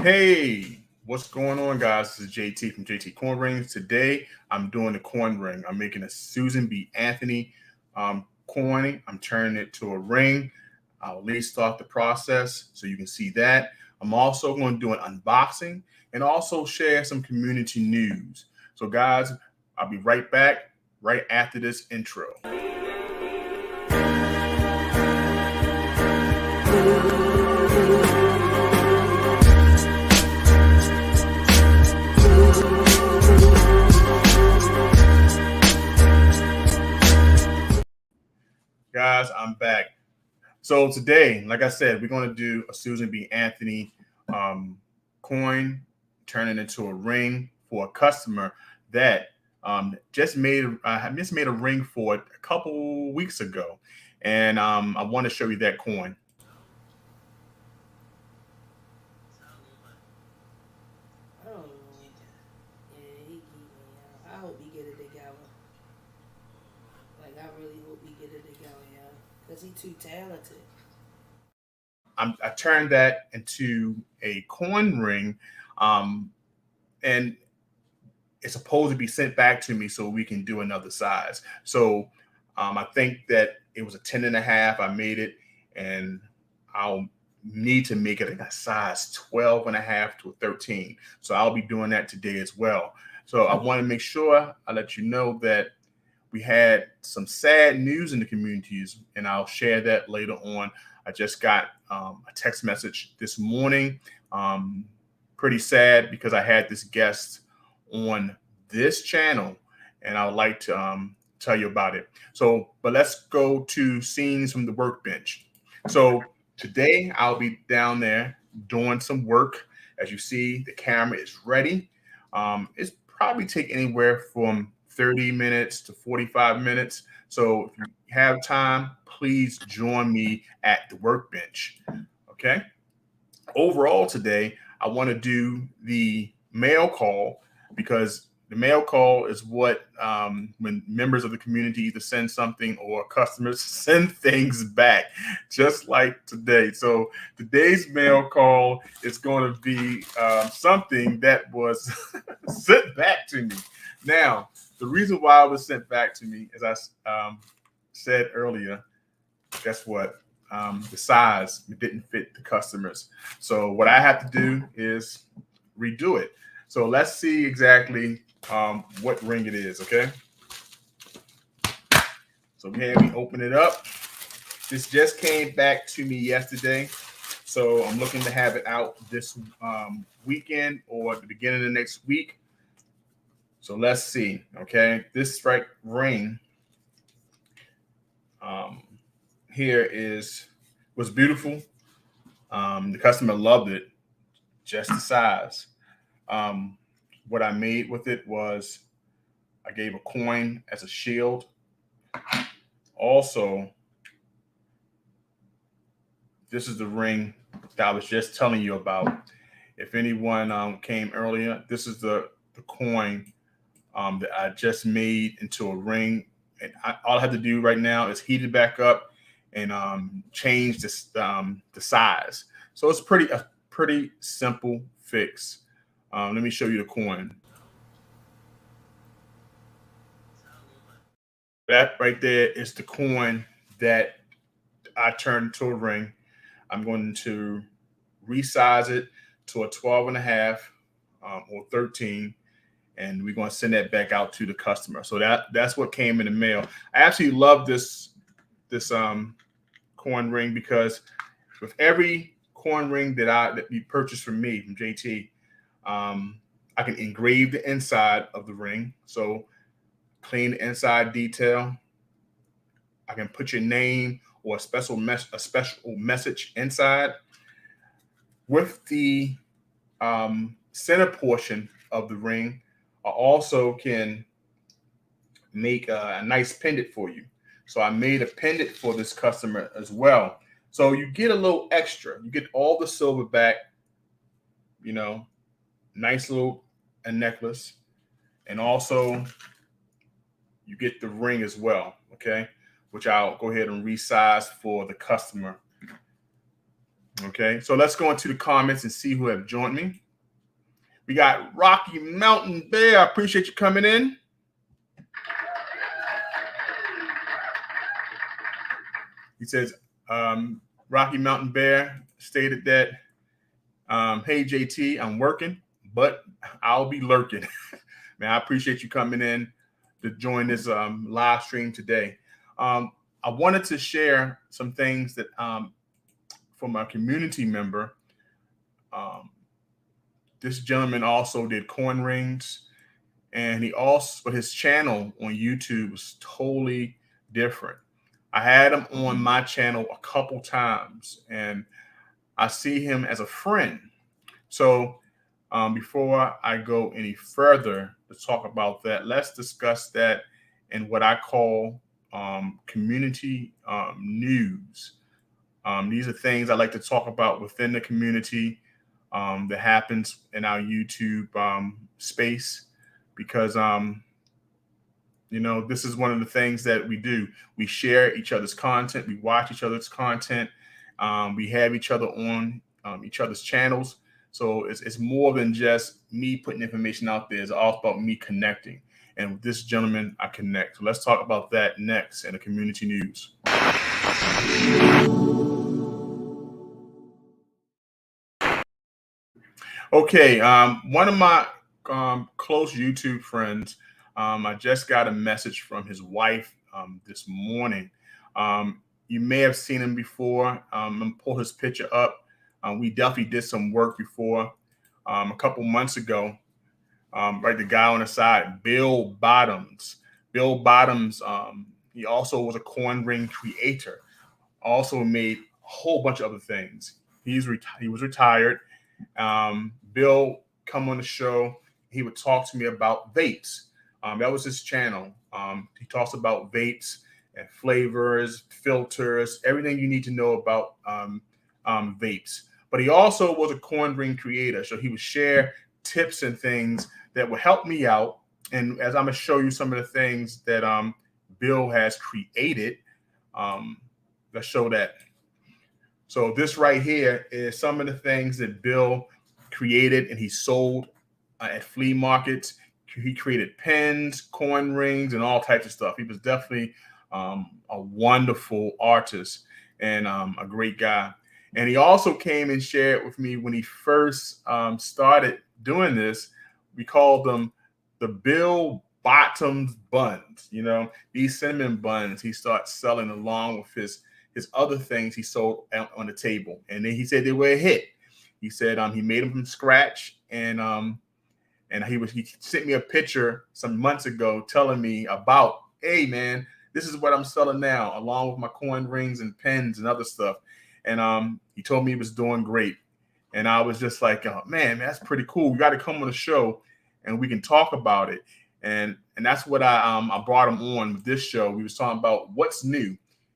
Hey, what's going on, guys? This is JT from JTCoinRings. Today, I'm doing the coin ring. I'm making a Susan B. Anthony coin. I'm turning it to a ring. I'll at least start the process so you can see that. I'm also going to do an unboxing and also share some community news. So, guys, I'll be right back right after this intro. Guys, I'm back. So today, like I said, we're going to do a Susan B. Anthony coin, turn it into a ring for a customer that just made a ring for it a couple weeks ago, and I want to show you that coin. Oh, yeah, I hope he get it together. Like, I really hope he get it together, yeah. Because he too talented. I turned that into a coin ring, um, and it's supposed to be sent back to me so we can do another size. So I think that it was a 10 and a half. I made it, and I'll need to make it a size 12 and a half to a 13. So I'll be doing that today as well. So I want to make sure I let you know that we had some sad news in the communities, and I'll share that later on. I just got a text message this morning. Um, Pretty sad because I had this guest on this channel, and I would like to tell you about it. So, but let's go to scenes from the workbench. So today I'll be down there doing some work. As you see, the camera is ready. It's probably take anywhere from 30 minutes to 45 minutes. So if you have time, please join me at the workbench. Okay. Overall, today, I want to do the mail call because the mail call is what when members of the community either send something or customers send things back, just like today. So today's mail call is going to be something that was sent back to me. Now, the reason why it was sent back to me, as I said earlier, guess what? The size didn't fit the customers. So what I have to do is redo it. So let's see exactly what ring it is. Okay. So here we open it up. This just came back to me yesterday. So I'm looking to have it out this weekend or at the beginning of next week. So let's see. Okay. This ring um, here was beautiful. The customer loved it, just the size. Um, what I made with it was I gave a coin as a shield. Also, this is the ring that I was just telling you about. If anyone came earlier, this is the coin that I just made into a ring. And all I have to do right now is heat it back up and change the size. So it's pretty simple fix. Let me show you the coin. That right there is the coin that I turned into a ring. I'm going to resize it to a 12 and a half or 13, and we're going to send that back out to the customer. So that's what came in the mail. I actually love this coin ring because with every coin ring that you purchase from me from JT, I can engrave the inside of the ring. So clean the inside detail. I can put your name or a special message inside. With the center portion of the ring, I also can make a nice pendant for you. So I made a pendant for this customer as well. So you get a little extra. You get all the silver back, you know, nice little a necklace, and also you get the ring as well. Okay, which I'll go ahead and resize for the customer. Okay, so let's go into the comments and see who have joined me. We got Rocky Mountain Bear. I appreciate you coming in. He says, Rocky Mountain Bear stated that, hey, JT, I'm working, but I'll be lurking. Man, I appreciate you coming in to join this live stream today. I wanted to share some things that from a community member. Um, this gentleman also did coin rings, and he also, but his channel on YouTube was totally different. I had him on my channel a couple times, and I see him as a friend. So before I go any further to talk about that, let's discuss that in what I call community news. These are things I like to talk about within the community that happens in our YouTube space because this is one of the things that we do. We share each other's content. We watch each other's content. We have each other on each other's channels. So it's more than just me putting information out there. It's all about me connecting. And with this gentleman, I connect. So let's talk about that next in the community news. Okay, one of my close YouTube friends, I just got a message from his wife this morning. You may have seen him before. I'm gonna pull his picture up. We definitely did some work before a couple months ago. Right, the guy on the side, Bill Bottoms. Bill Bottoms, he also was a coin ring creator. Also made a whole bunch of other things. He was retired. Bill come on the show. He would talk to me about vapes. That was his channel. He talks about vapes and flavors, filters, everything you need to know about vapes. But he also was a coin ring creator, so he would share tips and things that would help me out. And as I'm gonna show you some of the things that Bill has created, let's show that. So this right here is some of the things that Bill created and he sold at flea markets. He created pens, coin rings, and all types of stuff. He was definitely a wonderful artist and a great guy. And he also came and shared with me when he first started doing this. We called them the Bill Bottoms buns. These cinnamon buns he started selling along with his other things he sold on the table. And then he said they were a hit. He said he made them from scratch, and he sent me a picture some months ago telling me about, hey man, this is what I'm selling now, along with my coin rings and pens and other stuff. And he told me he was doing great. And I was just like, oh, man, that's pretty cool. You got to come on the show and we can talk about it. And that's what I brought him on with this show. We was talking about what's new.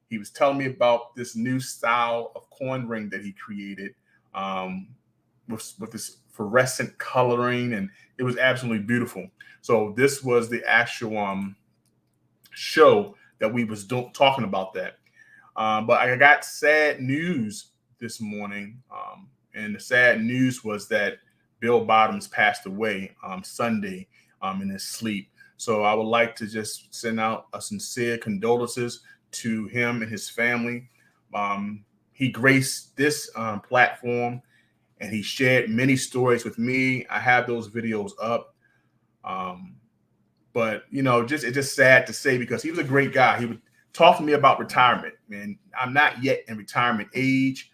He was telling me about this new style of coin ring that he created with this fluorescent coloring, and it was absolutely beautiful. So this was the actual show that we was talking about that. But I got sad news this morning, and the sad news was that Bill Bottoms passed away Sunday in his sleep. So I would like to just send out a sincere condolences to him and his family. He graced this platform, and he shared many stories with me. I have those videos up. But it's just sad to say because he was a great guy. He would talk to me about retirement, and I'm not yet in retirement age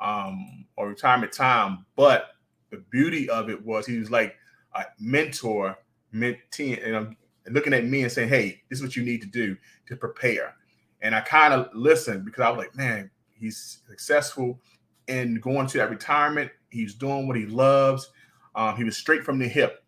or retirement time. But the beauty of it was he was like a mentor, mentee, and looking at me and saying, "Hey, this is what you need to do to prepare." And I kind of listened because I was like, "Man, he's successful in going to that retirement. He's doing what he loves. He was straight from the hip,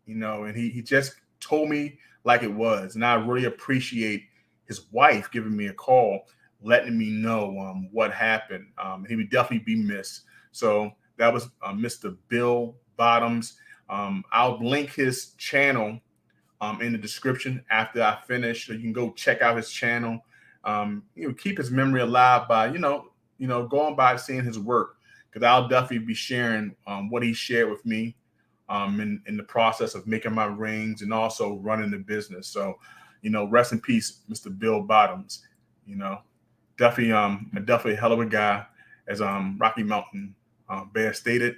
and he just told me like it was." And I really appreciate his wife giving me a call, letting me know what happened. He would definitely be missed. So that was Mr. Bill Bottoms. I'll link his channel in the description after I finish, so you can go check out his channel. Keep his memory alive by going by seeing his work. because I'll definitely be sharing what he shared with me in the process of making my rings and also running the business. So, rest in peace, Mr. Bill Bottoms. Definitely definitely a hell of a guy, as Rocky Mountain Bear stated.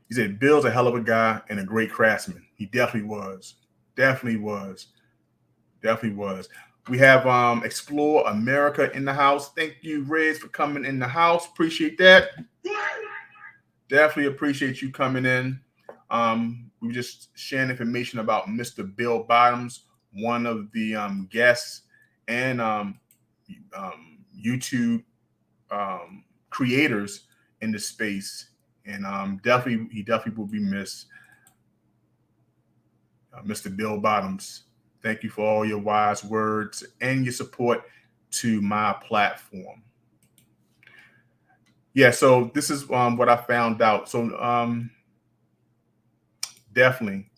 He said Bill's a hell of a guy and a great craftsman. He definitely was. Definitely was. Definitely was. We have Explore America in the house. Thank you, Riz, for coming in the house. Appreciate that. Definitely appreciate you coming in. We were just sharing information about Mr. Bill Bottoms, one of the guests and YouTube creators in the space. And he definitely will be missed. Mr. Bill Bottoms, thank you for all your wise words and your support to my platform. Yeah, so this is what I found out. So definitely.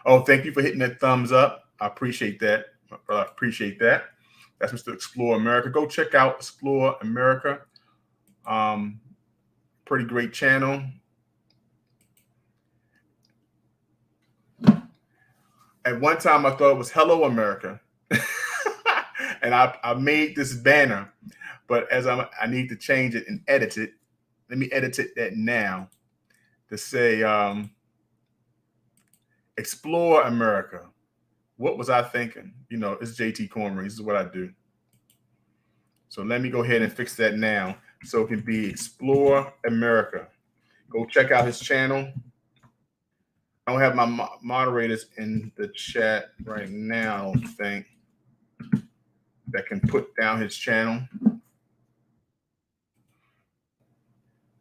Oh, thank you for hitting that thumbs up. I appreciate that. I appreciate that. That's Mr. Explore America. Go check out Explore America. Pretty great channel. At one time, I thought it was Hello America. And I made this banner, but as I need to change it and edit it, let me edit that now to say Explore America. What was I thinking? It's JTCoinRings. This is what I do. So let me go ahead and fix that now, so it can be Explore America. Go check out his channel. I don't have my moderators in the chat right now, I don't think, that can put down his channel.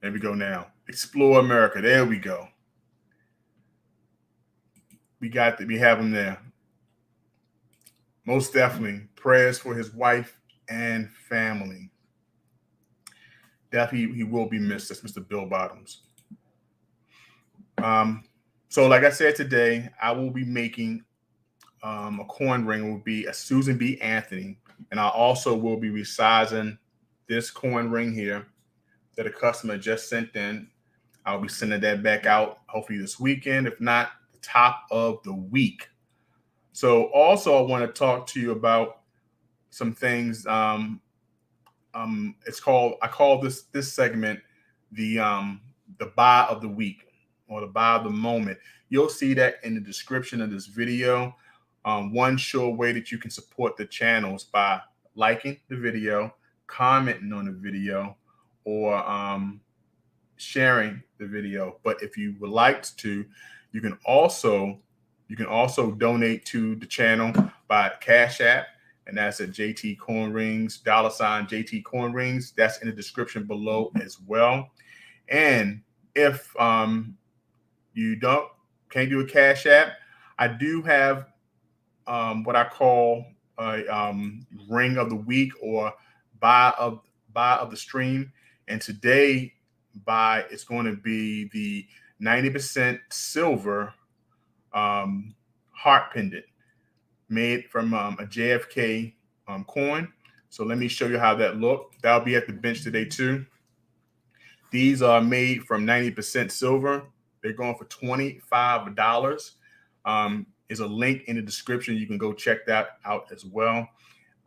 There we go now. Explore America. There we go. We have him there. Most definitely. Prayers for his wife and family. Definitely he will be missed. That's Mr. Bill Bottoms. So like I said today, I will be making a coin ring. It will be a Susan B. Anthony. And I also will be resizing this coin ring here that a customer just sent in. I'll be sending that back out hopefully this weekend, if not the top of the week. So also I want to talk to you about some things. I call this segment the buy of the week, or the buy of the moment. You'll see that in the description of this video. One sure way that you can support the channel is by liking the video, commenting on the video, or sharing the video. But if you would like to, you can also donate to the channel by Cash App, and that's at JTCoinRings, $ JTCoinRings. That's in the description below as well. And if you can't do a Cash App, I do have what I call a ring of the week, or buy of the stream. And today it's going to be the 90% silver heart pendant made from a JFK coin. So let me show you how that looked. That'll be at the bench today too. These are made from 90% silver. They're going for $25. Is a link in the description. You can go check that out as well.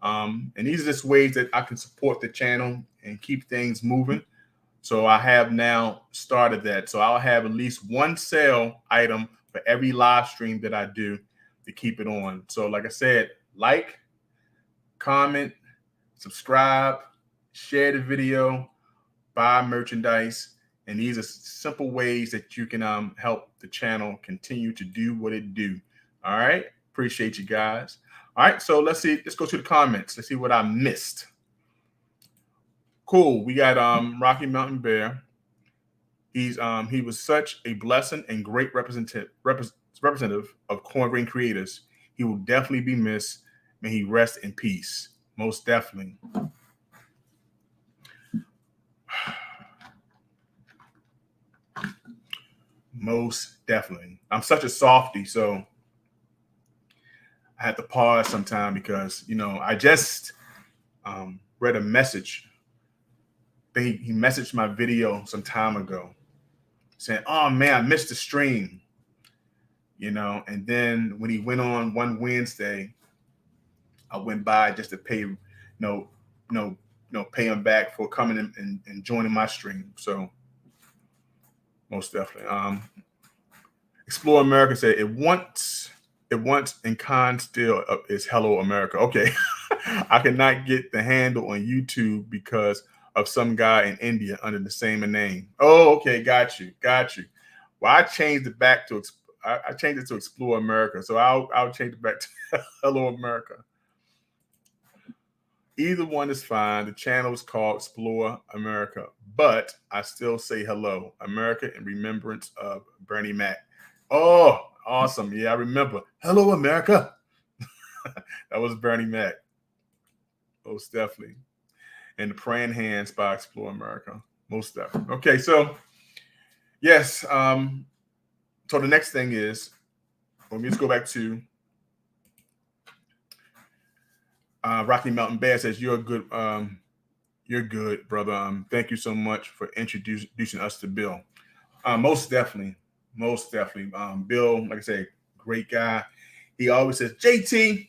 And these are just ways that I can support the channel and keep things moving. So I have now started that. So I'll have at least one sale item for every live stream that I do to keep it on. So like I said, like, comment, subscribe, share the video, buy merchandise. And these are simple ways that you can help the channel continue to do what it do. All right. Appreciate you guys. All right. So let's go to the comments. Let's see what I missed. Cool. We got Rocky Mountain Bear. He was such a blessing and great representative of coin ring creators. He will definitely be missed. May he rest in peace. Most definitely. Most definitely. I'm such a softie, so I had to pause sometime because I just read a message he messaged my video some time ago saying, "Oh man, I missed the stream," And then when he went on one Wednesday, I went by just to pay, pay him back for coming and joining my stream. So most definitely. Explore America said it once and con still is Hello America. Okay. I cannot get the handle on YouTube because of some guy in India under the same name. Oh, okay, got you. Well, I changed it back to I changed it to Explore America, so I'll change it back to Hello America. Either one is fine. The channel is called Explore America, but I still say hello America in remembrance of Bernie Mac. Oh, awesome! Yeah, I remember. Hello America. That was Bernie Mac. Most definitely. And the Praying Hands by Explore America. Most definitely. Okay, so yes. So the next thing is, let me just go back to Rocky Mountain Bear says you're good, brother. Thank you so much for introducing us to Bill. Most definitely. Bill, like I say, great guy. He always says, JT,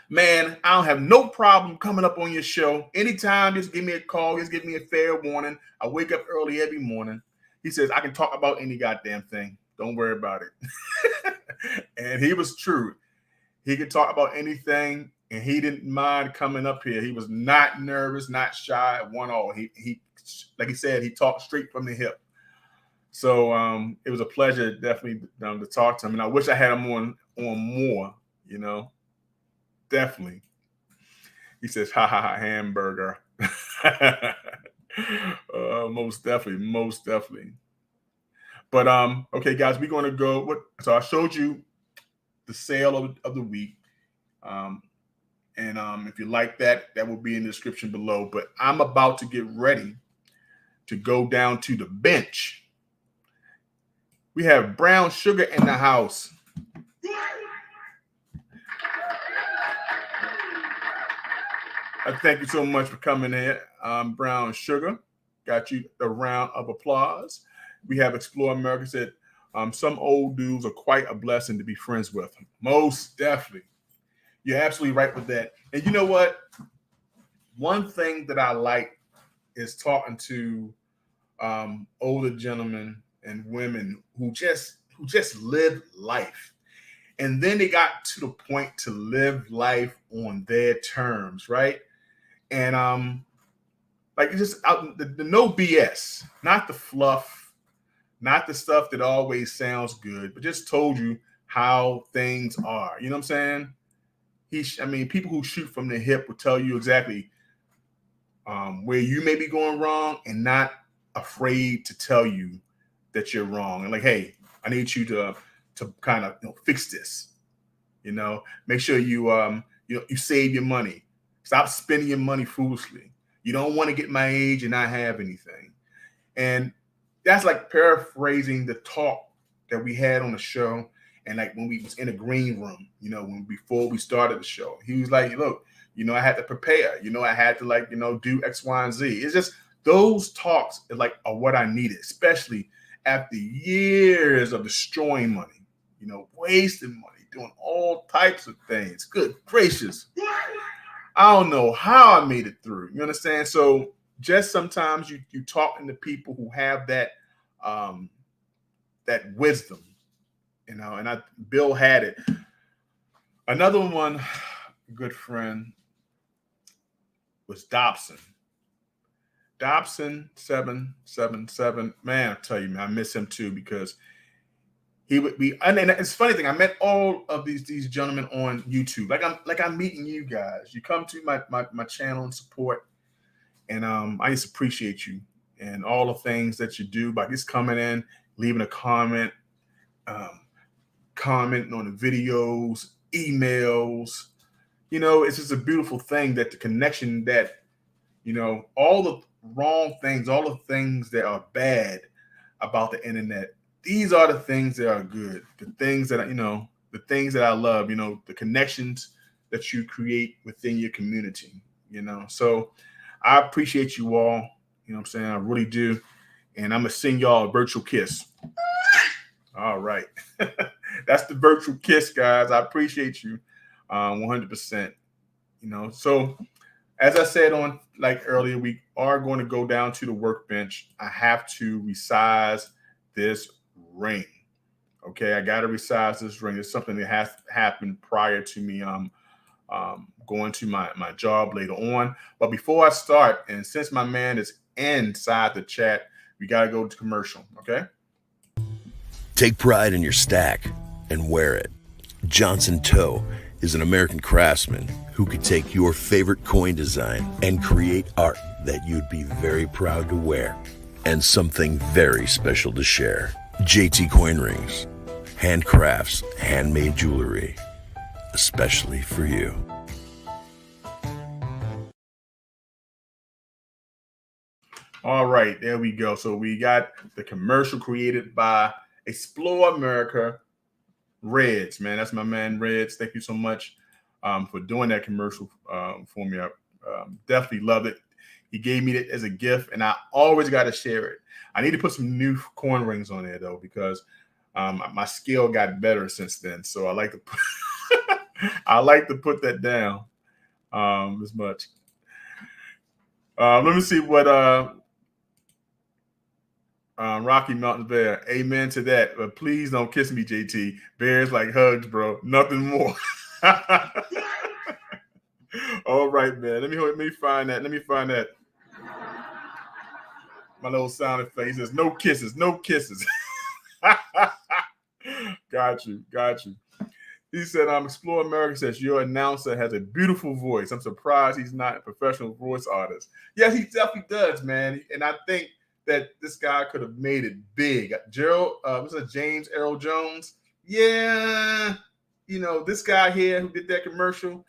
man, I don't have no problem coming up on your show. Anytime, just give me a call. Just give me a fair warning. I wake up early every morning. He says, I can talk about any goddamn thing. Don't worry about it. And he was true. He could talk about anything, and he didn't mind coming up here. He was not nervous, not shy at one all. He like he said, he talked straight from the hip. So it was a pleasure, definitely, to talk to him. And I wish I had him on more, Definitely. He says, ha ha ha, hamburger. Most definitely. But okay, guys, we're gonna go. So I showed you the sale of the week. And if you like that will be in the description below. But I'm about to get ready to go down to the bench. We have Brown Sugar in the house. Thank you so much for coming in, Brown Sugar. Got you a round of applause. We have Explore America said, some old dudes are quite a blessing to be friends with. Most definitely. You're absolutely right with that. And you know what? One thing that I like is talking to older gentlemen and women who just live life. And then they got to the point to live life on their terms, right? And like just the no BS, not the fluff, not the stuff that always sounds good, but just told you how things are. You know what I'm saying? People who shoot from the hip will tell you exactly where you may be going wrong and not afraid to tell you that you're wrong. And like, hey, I need you to kind of fix this. Make sure you save your money. Stop spending your money foolishly. You don't want to get my age and not have anything. And that's like paraphrasing the talk that we had on the show. And like when we was in a green room, before we started the show, he was like, look, I had to prepare, I had to do X, Y, and Z. It's just those talks are what I needed, especially after years of destroying money, wasting money, doing all types of things. Good gracious. I don't know how I made it through. You understand? So just sometimes you talking to people who have that that wisdom, and Bill had it. Another one, good friend, was Dobson. Dobson 777. Man, I tell you, man, I miss him too because he would be. And it's a funny thing. I met all of these gentlemen on YouTube. Like I'm meeting you guys. You come to my channel and support, and I just appreciate you and all the things that you do by just coming in, leaving a comment, commenting on the videos, emails. It's just a beautiful thing that the connection that all the wrong things, all the things that are bad about the internet. These are the things that are good. The things that the things that I love. The connections that you create within your community. So I appreciate you all. You know what I'm saying? I really do. And I'm going to send y'all a virtual kiss. All right. That's the virtual kiss, guys. I appreciate you 100%. You know, so as I said on like earlier, we are going to go down to the workbench. I have to resize this ring. Okay, I got to resize this ring. It's something that has happened prior to me going to my job later on. But before I start, and since my man is inside the chat, we got to go to commercial. Okay. Take pride in your stack and wear it. Johnson Toe is an American craftsman who could take your favorite coin design and create art that you'd be very proud to wear and something very special to share. JTCoinRings, handcrafts, handmade jewelry, especially for you. All right, there we go. So we got the commercial created by Explore America Reds, man. That's my man Reds. Thank you so much for doing that commercial for me. I definitely loved it. He gave me it as a gift, and I always got to share it. I need to put some new coin rings on there though, because my skill got better since then. So I like to put I like to put that down as much. Let me see what Rocky Mountain Bear. Amen to that. But please don't kiss me, JT. Bears like hugs, bro. Nothing more. All right, man. Let me find that. Let me find that. My little sound effect. He says, no kisses, no kisses. Got you. He said, Explore America says, your announcer has a beautiful voice. I'm surprised he's not a professional voice artist. Yes, he definitely does, man. And I think that this guy could have made it big. Gerald, was it James Earl Jones? Yeah. You know, this guy here who did that commercial,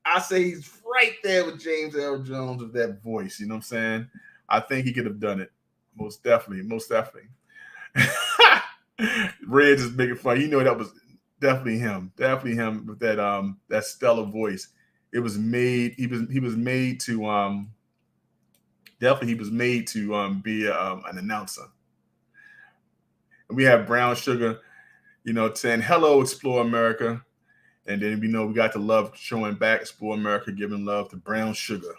I say he's right there with James Earl Jones with that voice. You know what I'm saying? I think he could have done it. Most definitely. Reds is making fun. You know, that was definitely him with that stellar voice. It was made. He was made to definitely he was made to be an announcer. And we have Brown Sugar, you know, saying hello, Explore America. And then we know we got the love showing back. Explore America giving love to Brown Sugar.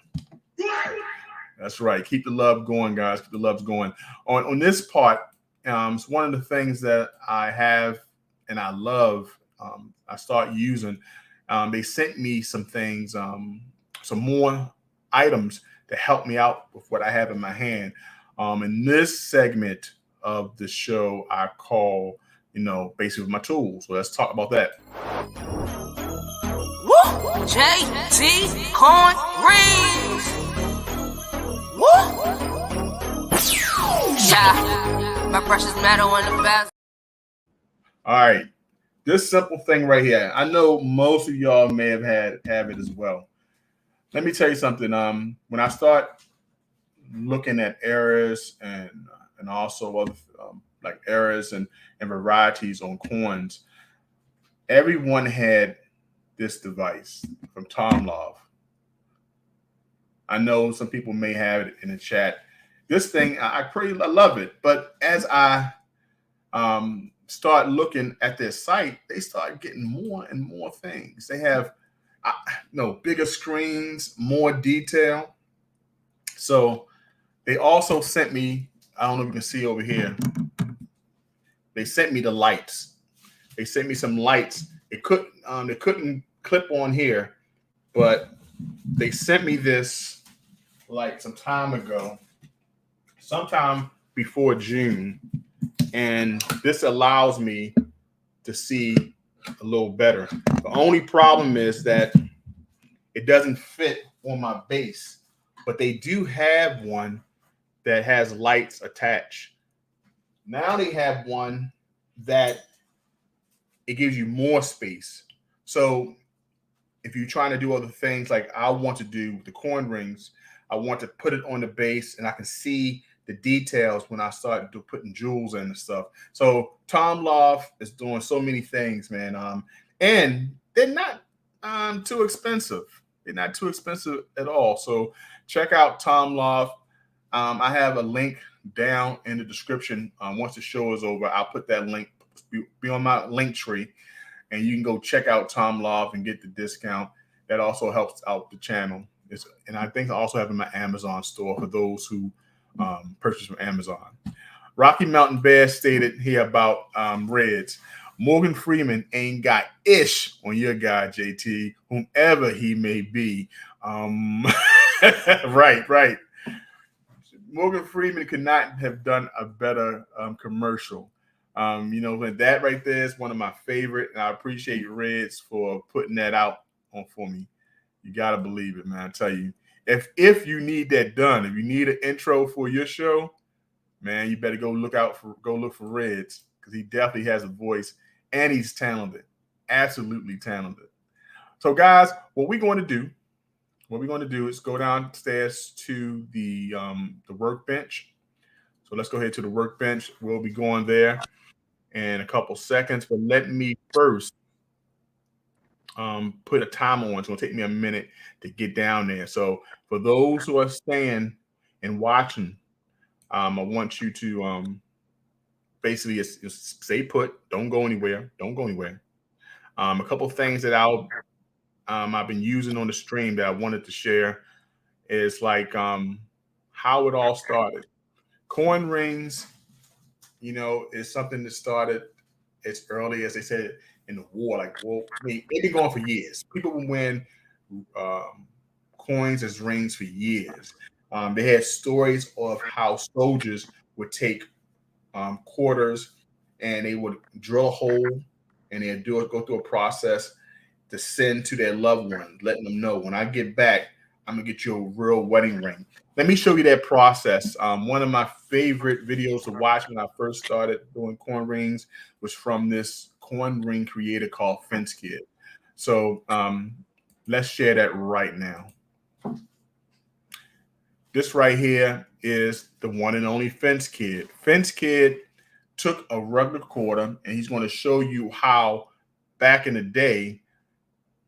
That's right. Keep the love going, guys. Keep the love going. On this part, it's one of the things that I have and I love. I start using. They sent me some things, some more items to help me out with what I have in my hand. In this segment of the show, I call, you know, basically my tools. So let's talk about that. Woo! JTCoinRings! Woo! Yeah, my precious metal on the best. All right, this simple thing right here. I know most of y'all may have have it as well. Let me tell you something. When I start looking at errors and also other like errors and varieties on coins, everyone had this device from Tom Love. I know some people may have it in the chat. This thing, I love it. But as I start looking at their site, they start getting more and more things. They have bigger screens, more detail. So they also sent me, I don't know if you can see over here, they sent me the lights. They sent me some lights. They couldn't clip on here, but they sent me this like some time ago, sometime before June. And this allows me to see a little better. The only problem is that it doesn't fit on my base, but they do have one that has lights attached. Now they have one that it gives you more space. So if you're trying to do other things like I want to do with the coin rings, I want to put it on the base and I can see the details when I start putting jewels in and stuff. So Tom Love is doing so many things, man. And they're not too expensive. They're not too expensive at all. So check out Tom Loft. I have a link down in the description. Once the show is over, I'll put that link, be on my link tree, and you can go check out Tom Loft and get the discount. That also helps out the channel. And I think I also have in my Amazon store for those who purchase from Amazon. Rocky Mountain Bear stated here about Reds. Morgan Freeman ain't got ish on your guy, JT, whomever he may be. Right. Morgan Freeman could not have done a better commercial. That right there is one of my favorite, and I appreciate Reds for putting that out for me. You gotta believe it, man. I tell you, if you need that done, if you need an intro for your show, man, you better go look for Reds, because he definitely has a voice and he's talented, absolutely talented. So, guys, what we're going to do is go downstairs to the workbench. So let's go ahead to the workbench. We'll be going there in a couple seconds, but let me first put a timer on. It's going to take me a minute to get down there. So for those who are staying and watching, I want you to basically just stay put. Don't go anywhere. A couple of things that I've been using on the stream that I wanted to share is like how it all started. CoinRings, is something that started as early as they said in the war. They've been going for years. People would win coins as rings for years. They had stories of how soldiers would take quarters and they would drill a hole and they'd go through a process to send to their loved ones, letting them know, when I get back, I'm gonna get you a real wedding ring. Let me show you that process. One of my favorite videos to watch when I first started doing coin rings was from this coin ring creator called Fence Kid. So let's share that right now. This right here is the one and only Fence Kid. Fence Kid took a regular quarter, and he's going to show you how back in the day,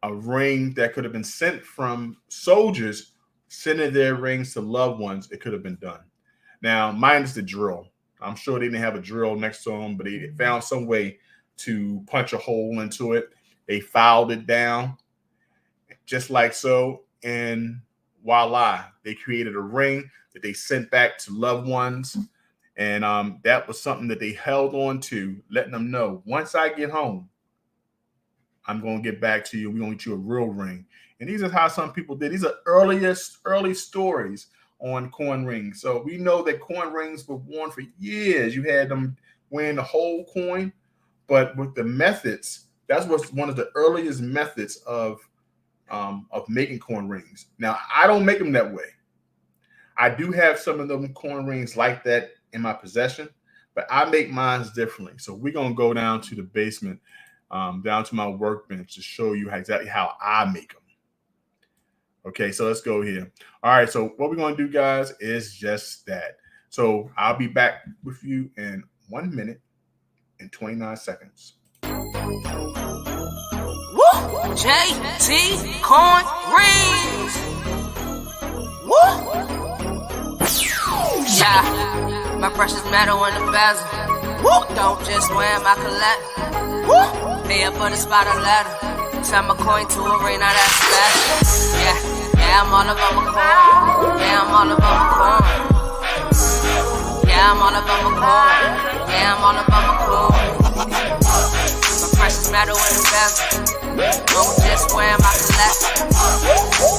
a ring that could have been sent from soldiers sending their rings to loved ones, it could have been done. Now, mine is the drill. I'm sure they didn't have a drill next to them, but they found some way to punch a hole into it. They filed it down just like so, and voila, they created a ring that they sent back to loved ones. And that was something that they held on to, letting them know, once I get home, I'm going to get back to you. We're going to get you a real ring. And these are how some people did. These are early stories on coin rings. So we know that coin rings were worn for years. You had them wearing the whole coin, but with the methods, that's what's one of the earliest methods of making coin rings. Now, I don't make them that way. I do have some of them coin rings like that in my possession, but I make mine differently. So we're going to go down to the basement, down to my workbench to show you exactly how I make them. Okay, so let's go here. All right, so what we're going to do, guys, is just that. So I'll be back with you in 1 minute and 29 seconds. JTCoinRings. Yeah, my precious metal in the bezel. Don't just wear my collect. Pay up for the spot on ladder. Turn my coin to a ring, now that's special. Yeah, I'm all about my coin. Yeah, I'm all about my coin. Yeah, I'm all about my coin. Yeah, I'm all about my coin. My precious metal in the bezel. Don't just wear my collect.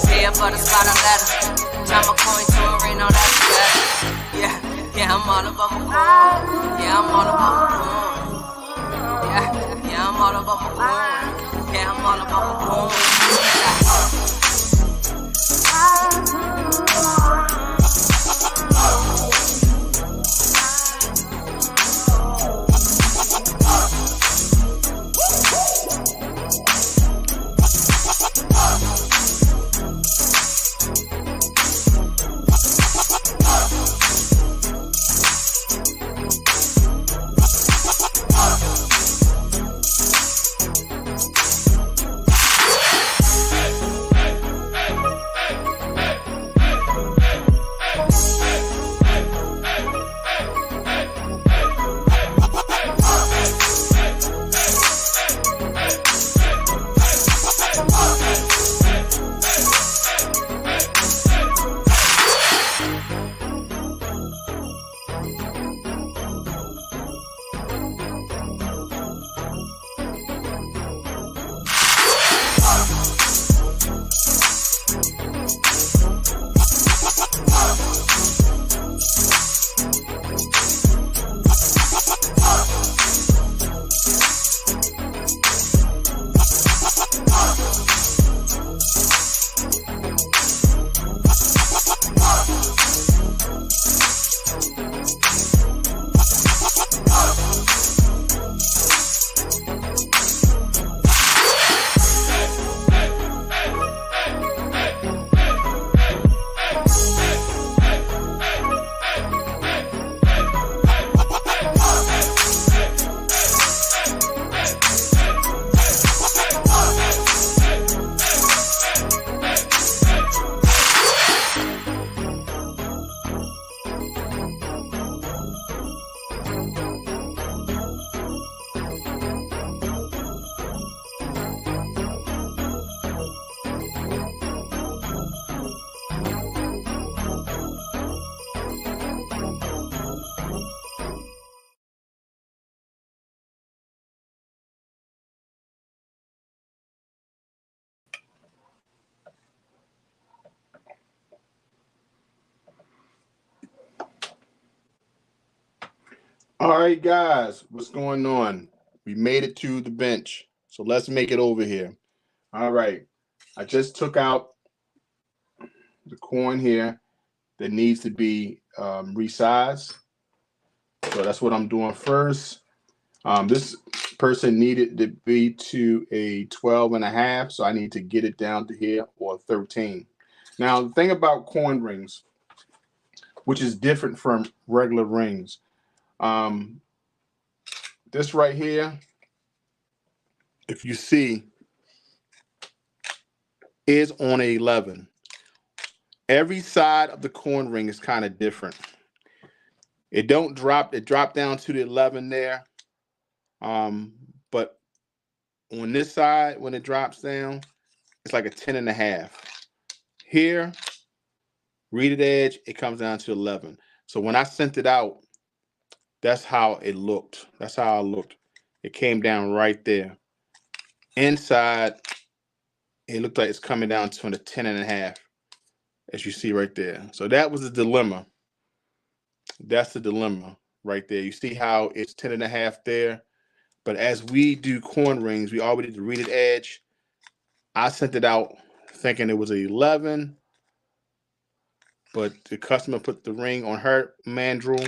Pay up for the spot on ladder. Turn my coin to a ring, now that's special. Yeah, I'm all about my coin. Yeah, I'm all about my coin. Yeah, I'm all about my coin. Yeah, I'm all about my coin. All right, guys, what's going on? We made it to the bench, so let's make it over here. All right, I just took out the coin here that needs to be resized. So that's what I'm doing first. This person needed to be to a 12.5, so I need to get it down to here, or 13. Now, the thing about coin rings, which is different from regular rings, this right here, if you see, is on a 11. Every side of the coin ring is kind of different. It don't drop. It dropped down to the 11 there. But on this side, when it drops down, it's like a 10.5. Here, reeded edge, it comes down to 11. So when I sent it out, that's how it looked. That's how it looked. It came down right there. Inside, it looked like it's coming down to a 10.5, as you see right there. So that was the dilemma. That's the dilemma right there. You see how it's 10.5 there? But as we do coin rings, we already did the reeded edge. I sent it out thinking it was an 11, but the customer put the ring on her mandrel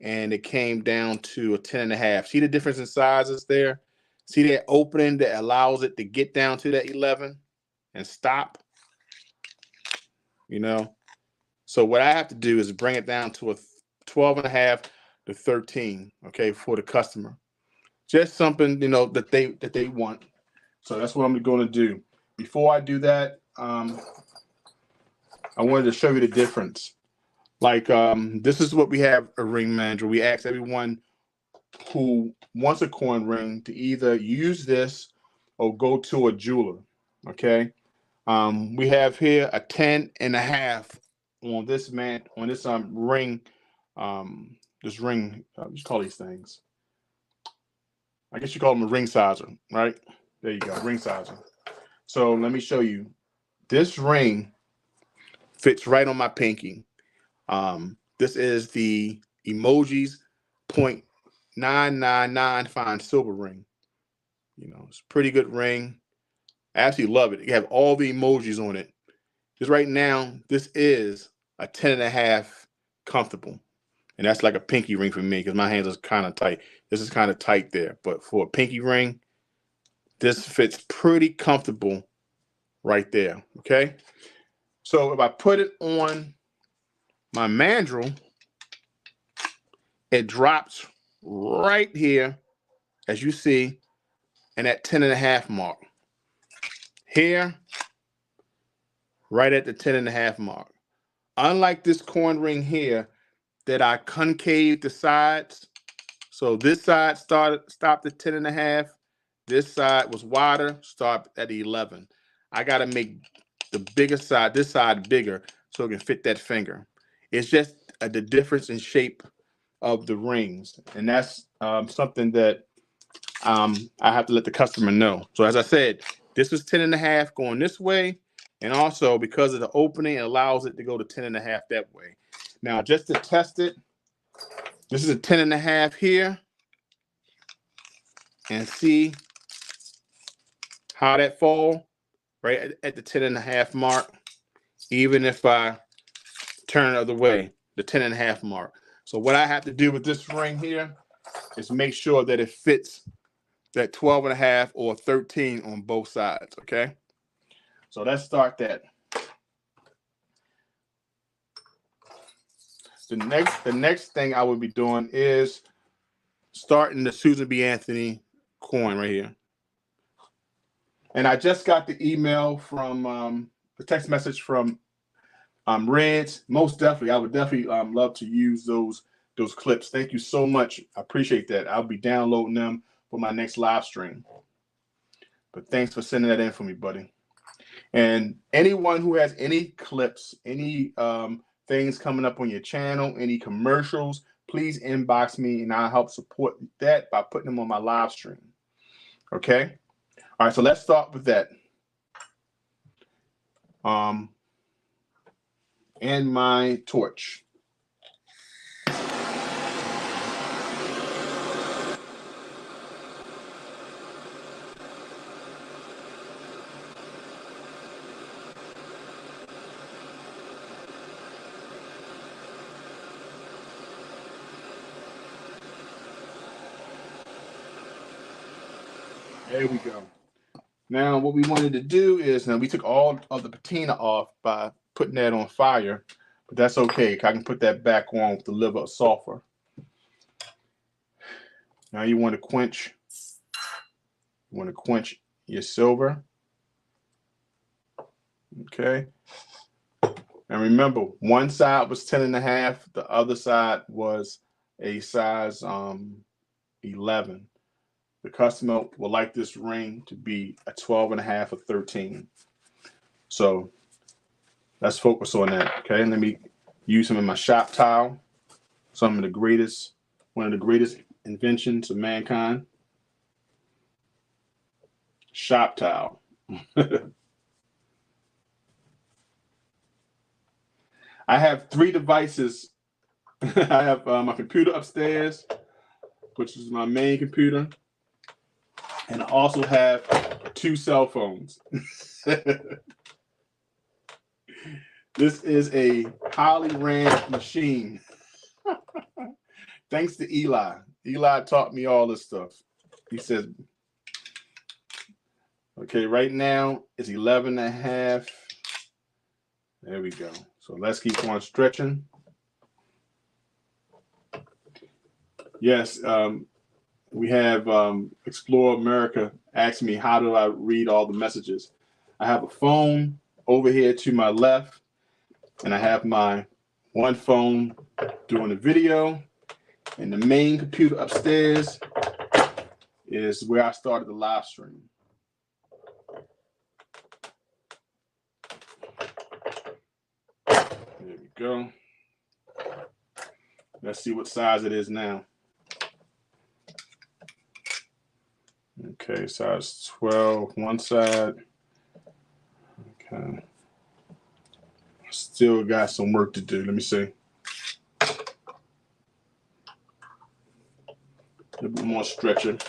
and it came down to a 10.5. See the difference in sizes there? See that opening that allows it to get down to that 11 and stop? You know? So what I have to do is bring it down to a 12.5 to 13, okay, for the customer. Just something, you know, that they want. So that's what I'm going to do. Before I do that, I wanted to show you the difference. Like, this is what we have a ring manager. We ask everyone who wants a coin ring to either use this or go to a jeweler. Okay. We have here a 10.5 on this ring. This ring, what you call these things? I guess you call them a ring sizer, right? There you go, ring sizer. So let me show you. This ring fits right on my pinky. This is the Emojis 0.999 fine silver ring. You know, it's a pretty good ring. I absolutely love it. You have all the emojis on it. Just right now, this is a 10.5 comfortable. And that's like a pinky ring for me because my hands are kind of tight. This is kind of tight there. But for a pinky ring, this fits pretty comfortable right there. Okay. So if I put it on my mandrel, it drops right here, as you see, and at 10.5 mark. Here, right at the 10.5 mark. Unlike this coin ring here, that I concave the sides. So this side stopped at 10.5. This side was wider, stopped at 11. I got to make the bigger side, this side bigger, so it can fit that finger. It's just the difference in shape of the rings. And that's something that I have to let the customer know. So as I said, this was 10.5 going this way. And also because of the opening, it allows it to go to 10.5 that way. Now, just to test it, this is a 10.5 here. And see how that fall right at the 10.5 mark, even if I turn the other way, the 10.5 mark. So what I have to do with this ring here is make sure that it fits that 12.5 or 13 on both sides, okay? So let's start that. The next thing I would be doing is starting the Susan B. Anthony coin right here. And I just got the email from the text message from Reds. Most definitely, I would definitely love to use those clips. Thank you so much. I appreciate that. I'll be downloading them for my next live stream. But thanks for sending that in for me, buddy. And anyone who has any clips, any things coming up on your channel, any commercials, please inbox me and I'll help support that by putting them on my live stream. Okay? All right, so let's start with that. And my torch. There we go. Now, what we wanted to do is, now we took all of the patina off by putting that on fire, but that's okay. I can put that back on with the liver sulfur. Now you want to quench your silver. Okay. And remember, one side was 10.5, the other side was a size 11. The customer will like this ring to be a 12.5 or 13. So let's focus on that. Okay, let me use some of my shop tile. One of the greatest inventions of mankind. Shop tile. I have 3 devices. I have my computer upstairs, which is my main computer. And I also have 2 cell phones. This is a highly ran machine. Thanks to Eli. Eli taught me all this stuff. He says, okay, right now it's 11.5. There we go. So let's keep on stretching. Yes, we have Explore America asked me, how do I read all the messages? I have a phone over here to my left, and I have my one phone doing the video, and the main computer upstairs is where I started the live stream. There we go. Let's see what size it is now. Okay, size 12, one side. Okay. Still got some work to do. Let me see. A little bit more stretching.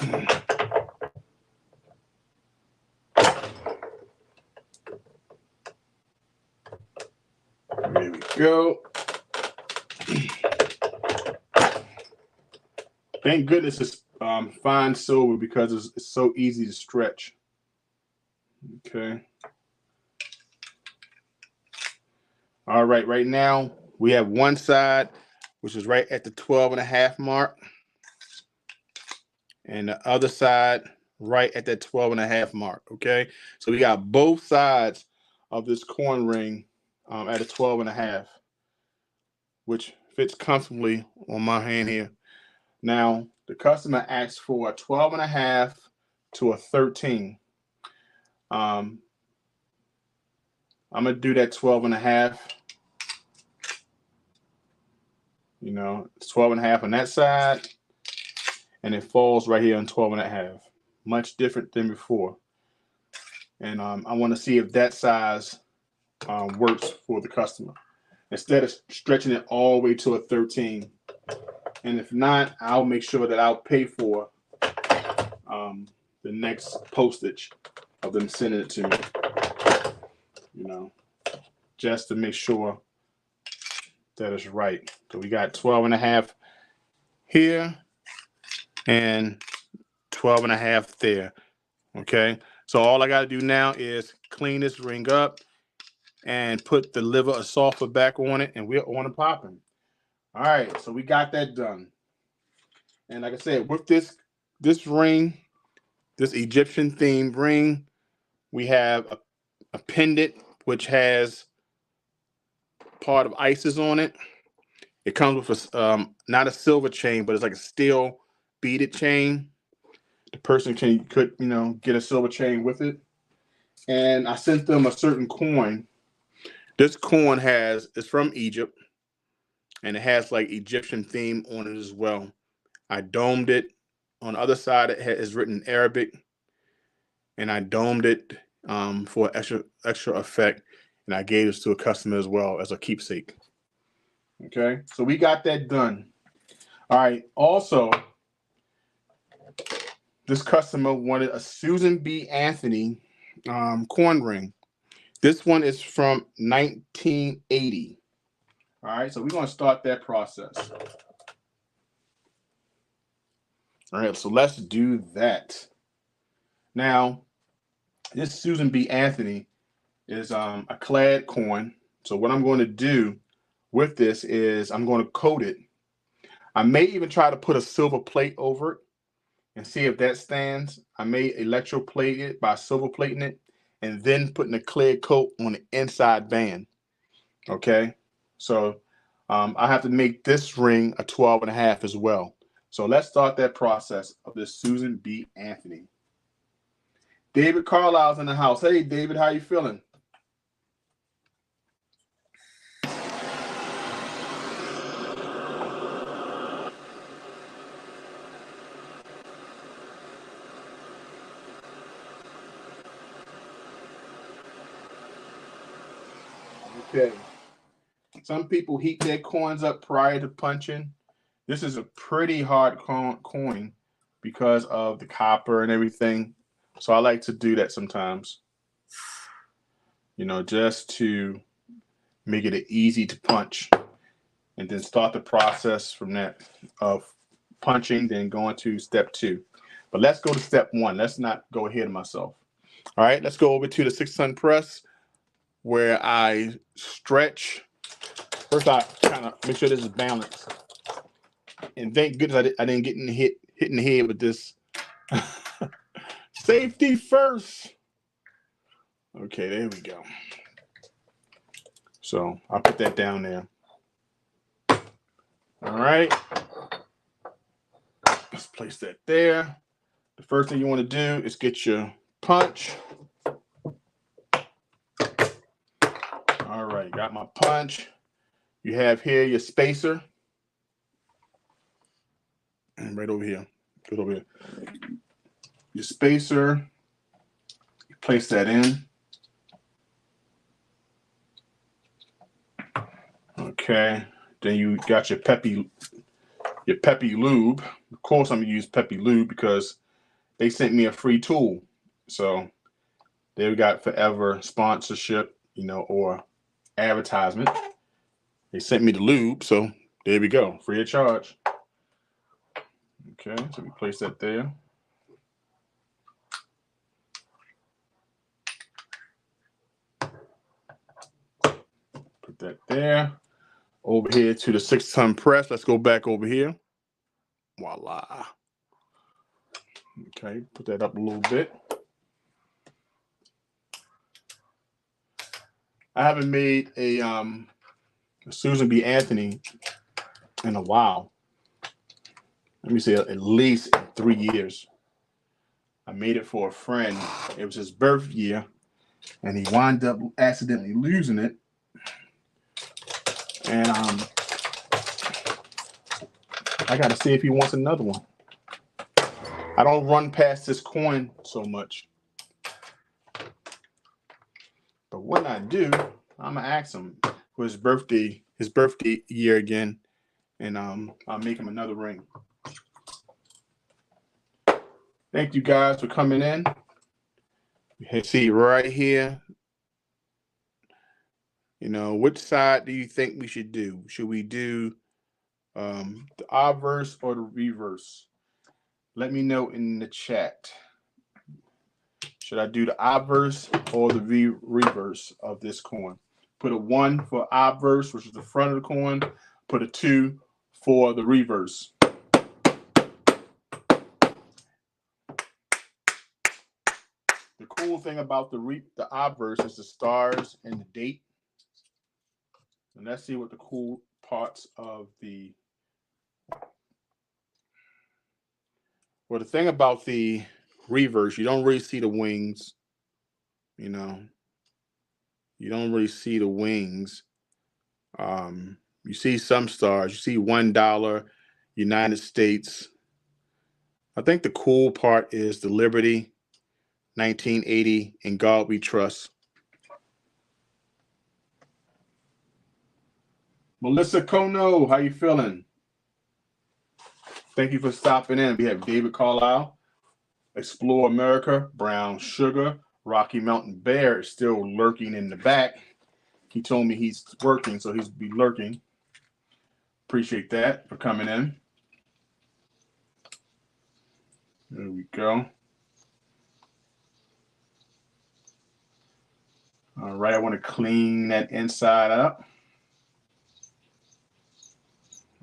There we go. Thank goodness it's fine silver because it's so easy to stretch. Okay. All right, right now we have one side, which is right at the 12.5 mark. And the other side right at that 12.5 mark. Okay. So we got both sides of this coin ring at a 12.5, which fits comfortably on my hand here. Now, the customer asked for a 12.5 to a 13. I'm going to do that 12.5. You know, it's 12.5 on that side, and it falls right here on 12.5. Much different than before. And I want to see if that size works for the customer. Instead of stretching it all the way to a 13. And if not, I'll make sure that I'll pay for the next postage of them sending it to me. You know, just to make sure that it's right. So we got 12.5 here and 12.5 there. Okay. So all I got to do now is clean this ring up and put the liver or sulfur back on it, and we're on and popping. All right. So we got that done. And like I said, with this ring, this Egyptian themed ring, we have a pendant which has part of Isis on it. It comes with a not a silver chain, but it's like a steel beaded chain. The person could get a silver chain with it. And I sent them a certain coin. This coin is from Egypt, and it has like Egyptian theme on it as well. I domed it. On the other side, it is written in Arabic, and I domed it for extra effect, and I gave this to a customer as well as a keepsake. Okay, so we got that done. All right. Also, this customer wanted a Susan B. Anthony coin ring. This one is from 1980. All right, so we're going to start that process. All right, so let's do that. Now, this Susan B. Anthony is a clad coin. So what I'm going to do with this is I'm going to coat it. I may even try to put a silver plate over it and see if that stands. I may electroplate it by silver plating it and then putting a clear coat on the inside band. Okay, so I have to make this ring a 12.5 as well. So let's start that process of this Susan B. Anthony. David Carlisle's in the house. Hey, David, how you feeling? Okay. Some people heat their coins up prior to punching. This is a pretty hard coin because of the copper and everything. So I like to do that sometimes, just to make it easy to punch, and then start the process from that of punching, then going to step 2. But let's go to step 1. Let's not go ahead of myself. All right, let's go over to the 6-ton press where I stretch. First, I kind of make sure this is balanced. And thank goodness I didn't get hit in the head with this. Safety first. Okay, there we go. So I'll put that down there. All right. Let's place that there. The first thing you want to do is get your punch. All right, got my punch. You have here your spacer. And right over here. Good over here. Your spacer. You place that in. Okay. Then you got your peppy lube. Of course, I'm gonna use peppy lube because they sent me a free tool. So they got forever sponsorship, or advertisement. They sent me the lube, so there we go, free of charge. Okay, so we place that there. Put that there. Over here to the 6-ton press. Let's go back over here. Voila. Okay, put that up a little bit. I haven't made a Susan B. Anthony in a while. Let me say at least 3 years. I made it for a friend. It was his birth year, and he wound up accidentally losing it. And I got to see if he wants another one. I don't run past this coin so much. But when I do, I'm going to ask him for his birthday year again. And I'll make him another ring. Thank you guys for coming in. You can see right here. You know, which side do you think we should do? Should we do the obverse or the reverse? Let me know in the chat. Should I do the obverse or the reverse of this coin? Put a 1 for obverse, which is the front of the coin. Put a 2 for the reverse. The cool thing about the obverse is the stars and the date. And let's see what the cool parts of the... Well, the thing about the reverse, you don't really see the wings. You know, you don't really see the wings. You see some stars. You see $1, United States. I think the cool part is the Liberty, 1980, and God We Trust. Melissa Kono, how you feeling? Thank you for stopping in. We have David Carlisle, Explore America, Brown Sugar, Rocky Mountain Bear is still lurking in the back. He told me he's working, so he's be lurking. Appreciate that for coming in. There we go. All right, I want to clean that inside up.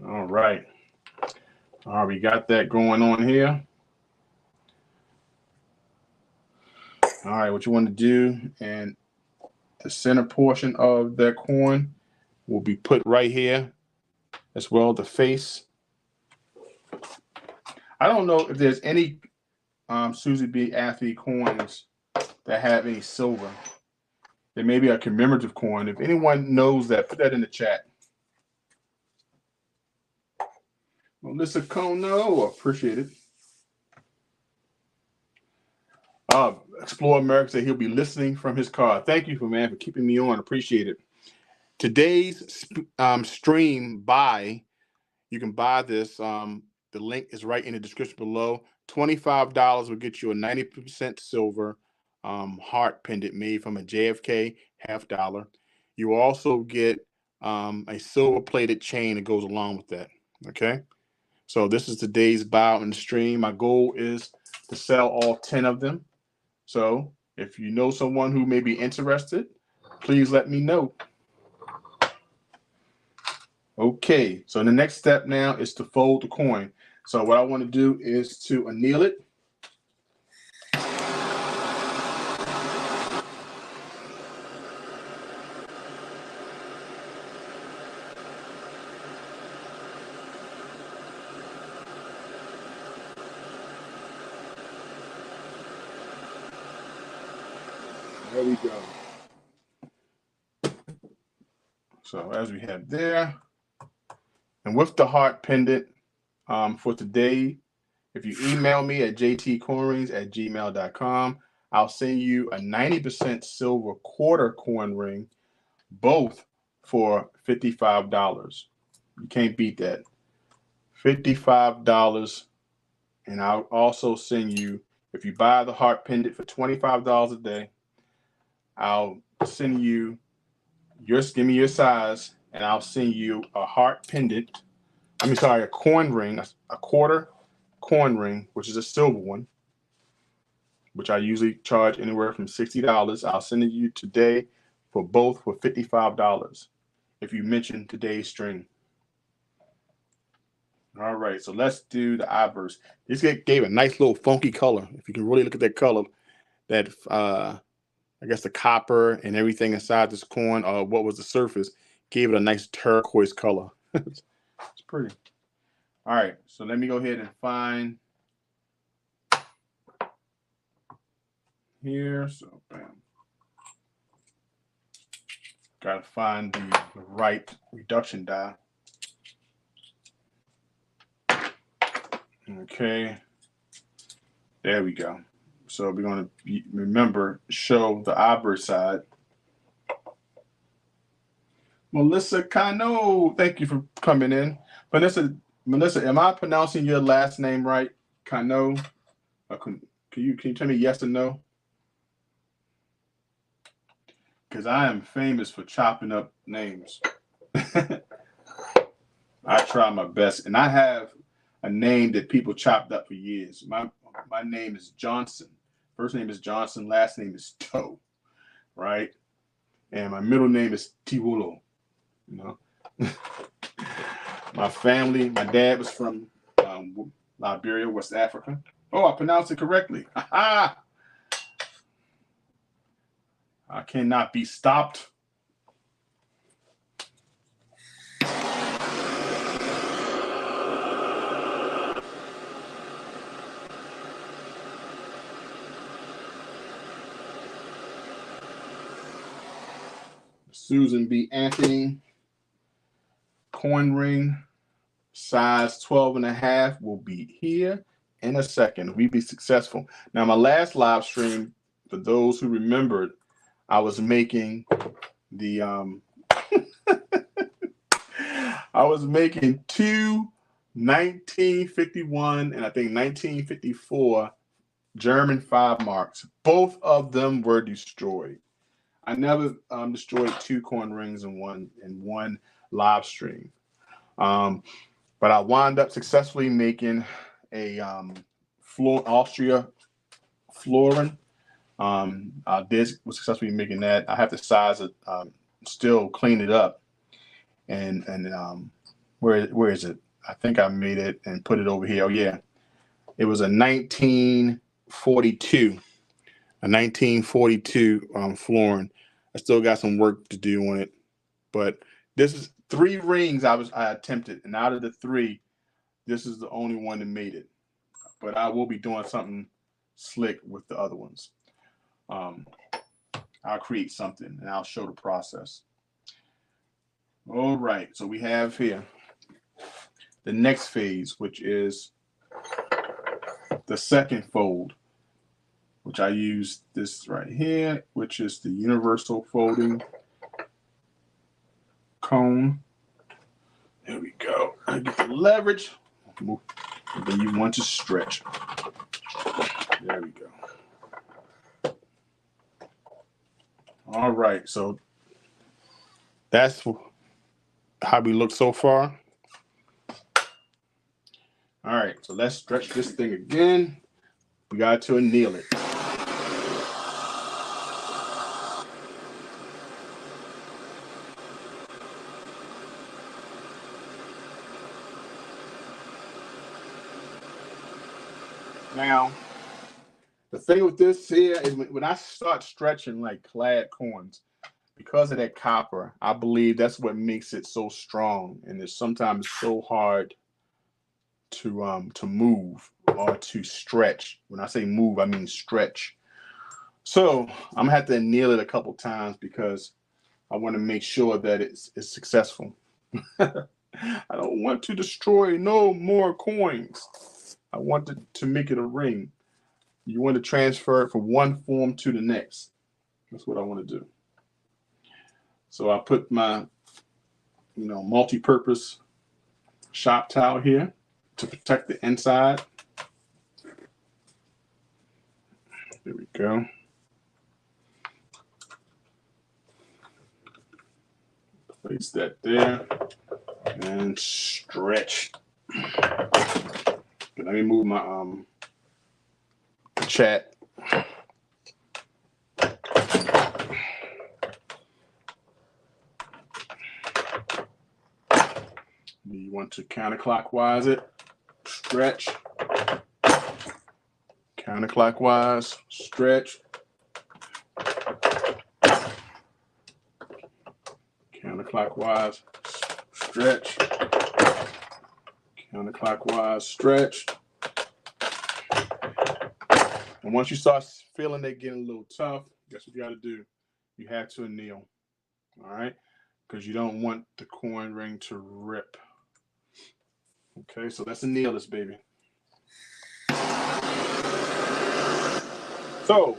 All right. All right, we got that going on here. All right, what you want to do, and the center portion of that coin will be put right here, as well as the face. I don't know if there's any Susie B. Athlete coins that have any silver. There may be a commemorative coin. If anyone knows that, put that in the chat. Melissa Kono, appreciate it. Explore America said he'll be listening from his car. Thank you, man, for keeping me on. Appreciate it. Today's stream you can buy this. The link is right in the description below. $25 will get you a 90% silver heart pendant made from a JFK half dollar. You also get a silver plated chain that goes along with that. Okay. So this is today's buy in the stream. My goal is to sell all 10 of them. So if you know someone who may be interested, please let me know. Okay, so the next step now is to fold the coin. So what I want to do is to anneal it. There we go. So as we have there, and with the heart pendant for today, if you email me at JTCoinRings@gmail.com, I'll send you a 90% silver quarter coin ring, both for $55. You can't beat that. $55. And I'll also send you, if you buy the heart pendant for $25 a day, I'll send you give me your size, and I'll send you a heart pendant. A coin ring, a quarter coin ring, which is a silver one, which I usually charge anywhere from $60. I'll send it you today for both for $55 if you mention today's stream. All right, so let's do the obverse. This gave a nice little funky color. If you can really look at that color, that I guess the copper and everything inside this coin, what was the surface, gave it a nice turquoise color. It's pretty. All right, so let me go ahead and find here. So bam. Gotta find the right reduction die. Okay, there we go. So we're going to remember, show the obverse side. Melissa Cano, thank you for coming in. Melissa, am I pronouncing your last name right? Cano? Can you tell me yes or no? Because I am famous for chopping up names. I try my best, and I have a name that people chopped up for years. My name is Johnson. First name is Johnson. Last name is Toe, right? And my middle name is Tiwolo. You know, my family. My dad was from Liberia, West Africa. Oh, I pronounced it correctly. I cannot be stopped. Susan B. Anthony, coin ring, size 12.5 will be here in a second. We be successful. Now, my last live stream, for those who remembered, I was making the I was making two 1951 and I think 1954 German 5 marks. Both of them were destroyed. I never destroyed 2 coin rings in one live stream. But I wound up successfully making a Austria florin. I was successfully making that. I have to size it, still clean it up, and where is it? I think I made it and put it over here. Oh yeah, it was a 1942. A 1942 florin. I still got some work to do on it, but this is 3 rings I attempted, and out of the 3, this is the only one that made it. But I will be doing something slick with the other ones. I'll create something and I'll show the process. All right, so we have here the next phase, which is the second fold, which I use this right here, which is the universal folding cone. There we go. I get the leverage. And then you want to stretch. There we go. All right, so that's how we look so far. All right, so let's stretch this thing again. We got to anneal it. Now, the thing with this here is when I start stretching like clad coins, because of that copper, I believe that's what makes it so strong, and it's sometimes so hard to move or to stretch. When I say move, I mean stretch. So I'm gonna have to anneal it a couple times because I want to make sure that it's successful. I don't want to destroy no more coins. I want to make it a ring. You want to transfer it from one form to the next. That's what I want to do. So I put my, multi-purpose shop towel here to protect the inside. There we go. Place that there and stretch. Let me move my chat. You want to counterclockwise it, stretch, counterclockwise, stretch, counterclockwise, stretch, counterclockwise, stretch. And once you start feeling it getting a little tough, guess what you got to do? You have to anneal, all right? Because you don't want the coin ring to rip. Okay, so let's anneal this baby. So,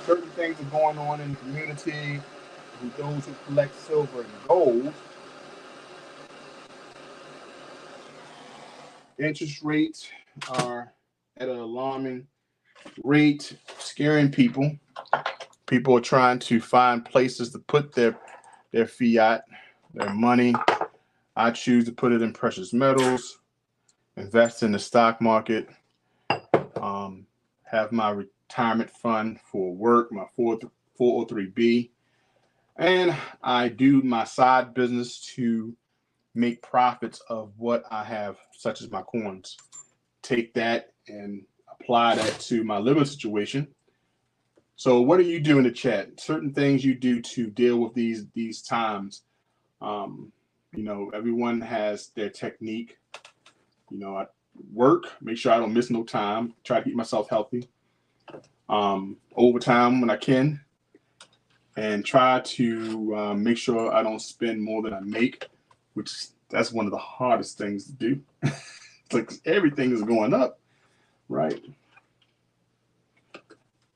certain things are going on in the community with those who collect silver and gold. Interest rates are at an alarming rate, scaring people. People are trying to find places to put their fiat, their money. I choose to put it in precious metals, invest in the stock market, have my retirement fund for work, my 403B, and I do my side business to make profits of what I have, such as my coins. Take that and apply that to my living situation. So what do you do in the chat? Certain things you do to deal with these times. Everyone has their technique. I work, make sure I don't miss no time, try to keep myself healthy. Overtime when I can, and try to make sure I don't spend more than I make, which that's one of the hardest things to do. It's like everything is going up, right?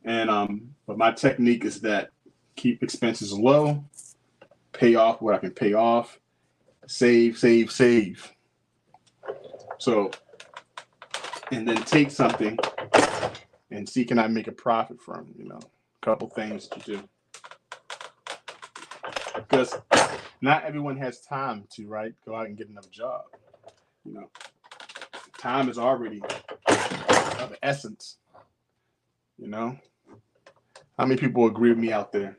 And but my technique is that keep expenses low, pay off what I can pay off, save. So, and then take something and see, can I make a profit from, a couple things to do. Because not everyone has time to, go out and get another job. Time is already of the essence. How many people agree with me out there?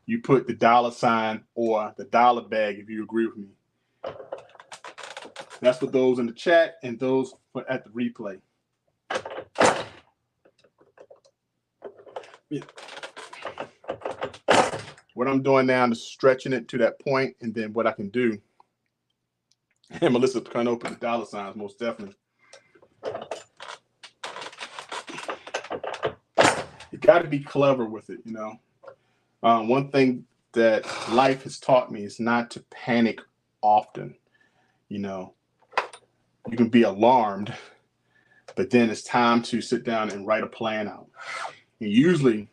You put the $ or the dollar bag if you agree with me. That's for those in the chat and those at the replay. Yeah. What I'm doing now is stretching it to that point, and then what I can do. And Melissa can't open the $ most definitely. You got to be clever with it, One thing that life has taught me is not to panic often. You can be alarmed, but then it's time to sit down and write a plan out. And usually,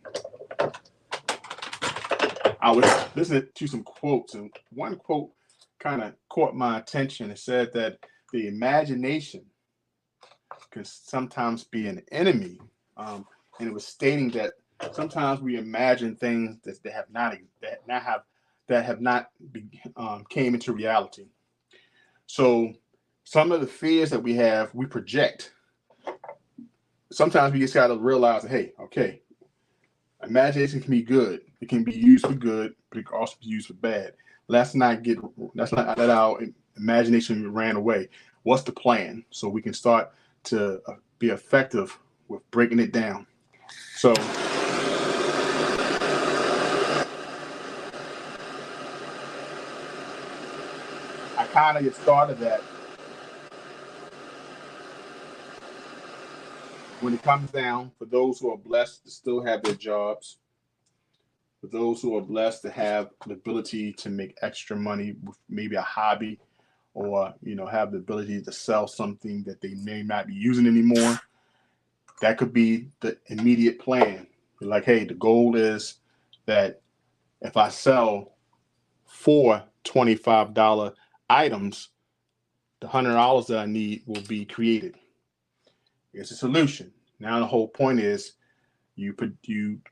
I was listening to some quotes, and one quote kind of caught my attention. It said that the imagination can sometimes be an enemy, and it was stating that sometimes we imagine things that have not came into reality. So some of the fears that we project. Sometimes we just got to realize that, hey, okay, imagination can be good. It can be used for good, but it can also be used for bad. Let's not let our imagination ran away. What's the plan? So we can start to be effective with breaking it down. So I kind of get started that when it comes down, for those who are blessed to still have their jobs, for those who are blessed to have the ability to make extra money with maybe a hobby, or have the ability to sell something that they may not be using anymore, that could be the immediate plan. Like, hey, the goal is that if I sell 4 $25 items, the $100 that I need will be created. It's a solution. Now the whole point is you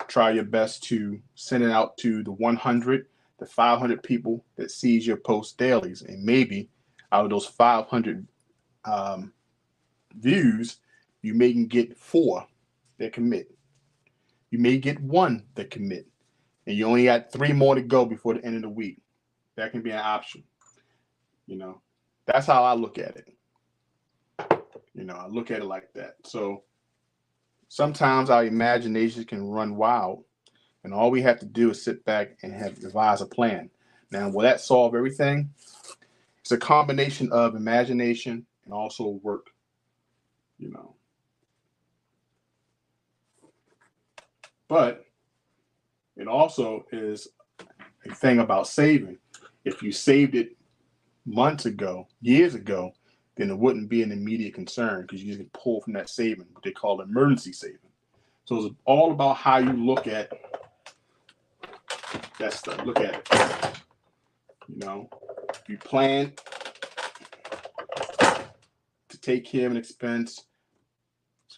try your best to send it out to the 100 to 500 people that sees your post dailies, and maybe out of those 500 views, you may get 4 that commit. You may get 1 that commit, and you only got 3 more to go before the end of the week. That can be an option. That's how I look at it. I look at it like that. So sometimes our imagination can run wild, and all we have to do is sit back and devise a plan. Now, will that solve everything? It's a combination of imagination and also work. But it also is a thing about saving. If you saved it months ago, years ago, then it wouldn't be an immediate concern because you can pull from that saving, what they call emergency saving. So it's all about how you look at that stuff. Look at it. You know, you plan to take care of an expense,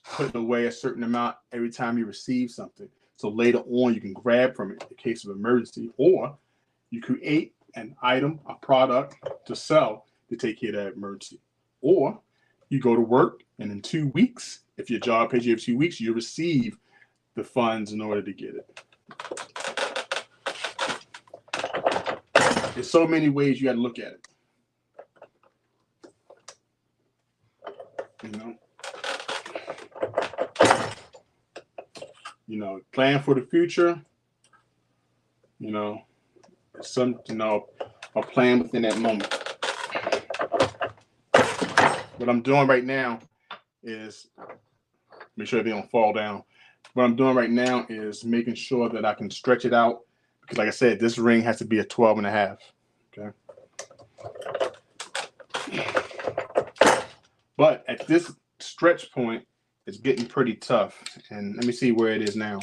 putting away a certain amount every time you receive something. So later on, you can grab from it in case of emergency, or you create an item, a product to sell to take care of that emergency. Or you go to work, and in 2 weeks, if your job pays you every 2 weeks, you receive the funds in order to get it. There's so many ways you got to look at it. You know, plan for the future. You know, a plan within that moment. What I'm doing right now is make sure they don't fall down. What I'm doing right now is making sure that I can stretch it out because, like I said, this ring has to be a 12 and a half. Okay. But at this stretch point, it's getting pretty tough. And let me see where it is now.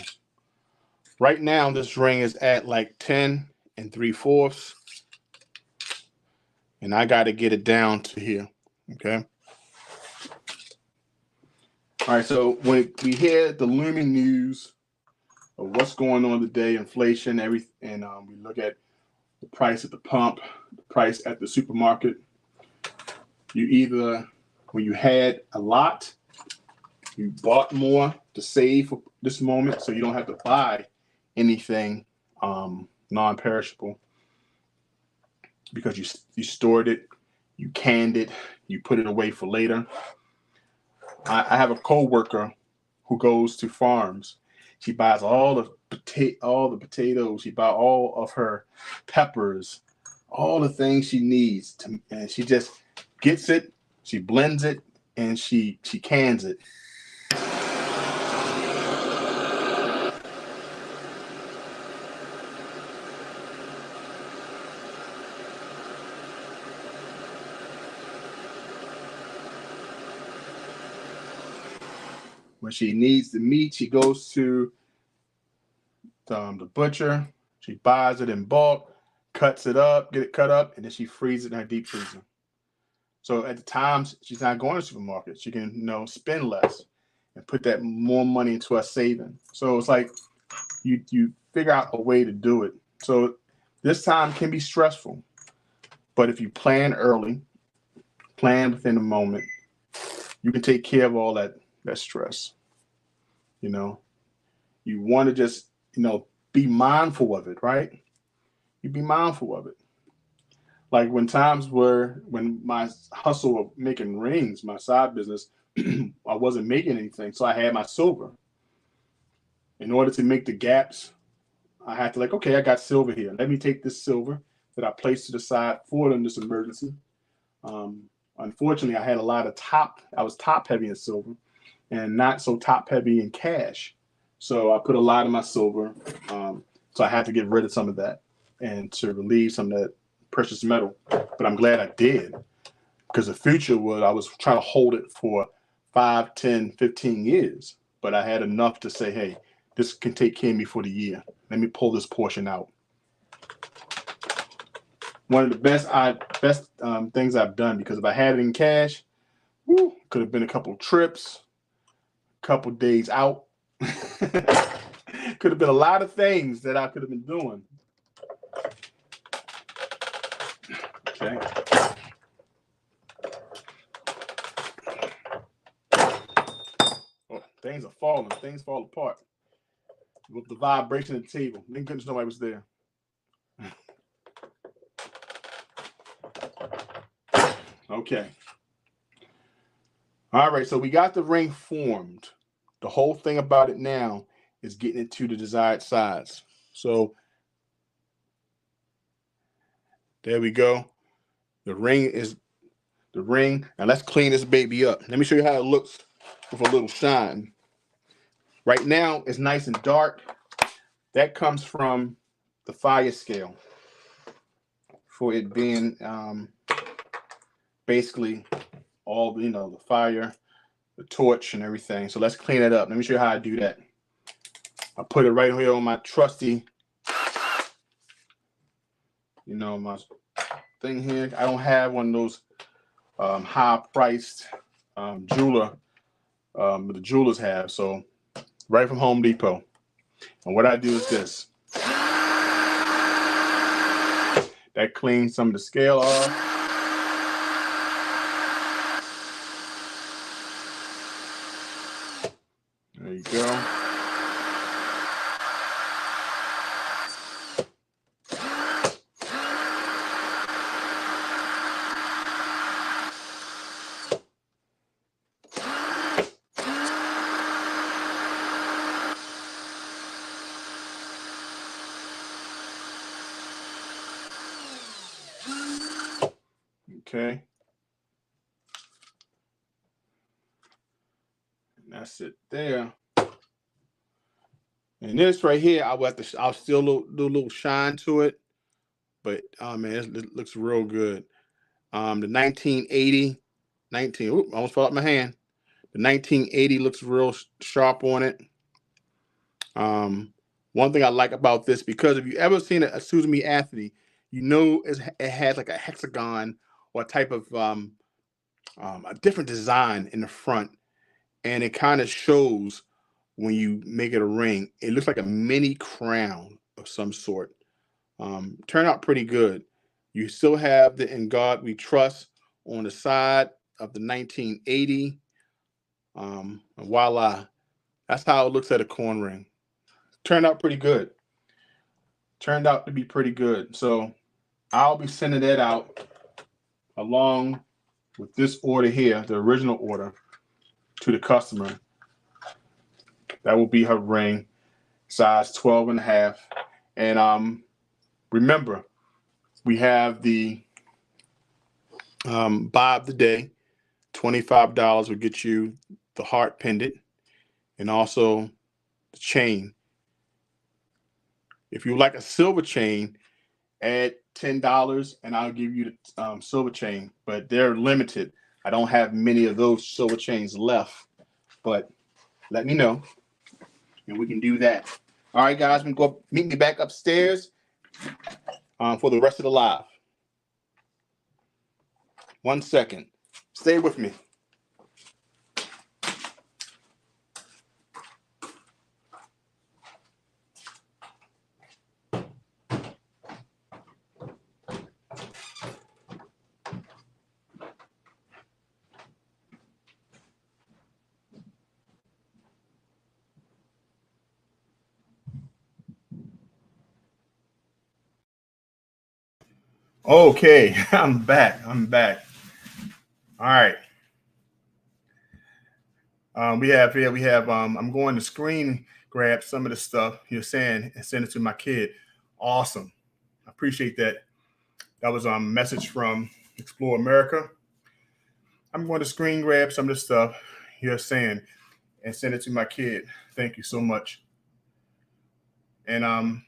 Right now, this ring is at like 10 3/4. And I got to get it down to here. Okay. All right. So when we hear the looming news of what's going on today, inflation, everything, and we look at the price at the pump, the price at the supermarket, you either, when you had a lot, you bought more to save for this moment so you don't have to buy anything non-perishable because you stored it, you canned it, you put it away for later. I have a co-worker who goes to farms. She buys all the potatoes. She buys all of her peppers, all the things she needs, and she just gets it, she blends it, and she cans it. When she needs the meat, she goes to the butcher. She buys it in bulk, cuts it up, get it cut up, and then she freezes it in her deep freezer. So at the times she's not going to the supermarket, she can spend less and put that more money into her saving. So it's like you figure out a way to do it. So this time can be stressful, but if you plan early, plan within a moment, you can take care of all that stress. You want to just be mindful of it, right? You be mindful of it. Like when my hustle of making rings, my side business, I wasn't making anything, so I had my silver. In order to make the gaps, I had to okay, I got silver here. Let me take this silver that I placed to the side for this emergency. Unfortunately, I had a lot of I was top heavy in silver and not so top heavy in cash. So I put a lot of my silver. So I had to get rid of some of that and to relieve some of that precious metal. But I'm glad I did because the future I was trying to hold it for 5, 10, 15 years. But I had enough to say, hey, this can take care of me for the year. Let me pull this portion out. One of the best things I've done, because if I had it in cash, could have been a couple trips, a couple days out. Could have been a lot of things that I could have been doing. Okay. Oh, things are falling. Things fall apart. With the vibration of the table. Thank goodness nobody was there. Okay. All right, so we got the ring formed. The whole thing about it now is getting it to the desired size. So there we go. The ring is the ring. Now let's clean this baby up. Let me show you how it looks with a little shine. Right now, it's nice and dark. That comes from the fire scale for it being basically all, the fire, the torch and everything. So let's clean it up. Let me show you how I do that. I put it right here on my trusty, my thing here. I don't have one of those high-priced jeweler the jewelers have. So right from Home Depot. And what I do is this. That cleans some of the scale off. There you go. Okay. And that's it there. And this right here, I'll still do a little shine to it, but man, it looks real good. The 1980, almost fell out my hand. The 1980 looks real sharp on it. One thing I like about this, because if you ever seen a Susan B. Anthony, it has like a hexagon or a type of a different design in the front, and it kind of shows when you make it a ring. It looks like a mini crown of some sort. Turned out pretty good. You still have the "In God We Trust" on the side of the 1980. And voila, that's how it looks at a coin ring. Turned out pretty good. Turned out to be pretty good. So I'll be sending that out along with this order here, the original order, to the customer. That will be her ring, size 12.5. And remember, we have the buy of the day. $25 will get you the heart pendant and also the chain. If you like a silver chain, add $10 and I'll give you the silver chain, but they're limited. I don't have many of those silver chains left, but let me know and we can do that. All right, guys, we can go meet me back upstairs for the rest of the live. 1 second. Stay with me. Okay, I'm back. All right. We have I'm going to screen grab some of the stuff you're saying and send it to my kid. Awesome. I appreciate that. That was a message from Explore America. I'm going to screen grab some of the stuff you're saying and send it to my kid. Thank you so much. And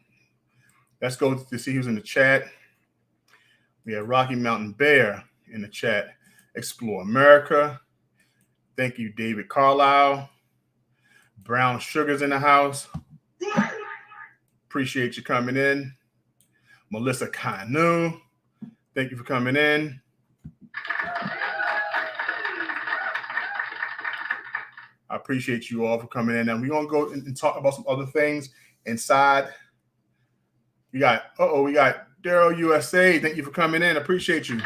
let's go to see who's in the chat. We have Rocky Mountain Bear in the chat. Explore America. Thank you, David Carlisle. Brown Sugar's in the house. Appreciate you coming in. Melissa Kanu. Thank you for coming in. I appreciate you all for coming in. And we're going to go and talk about some other things inside. We got Daryl USA. Thank you for coming in. Appreciate you.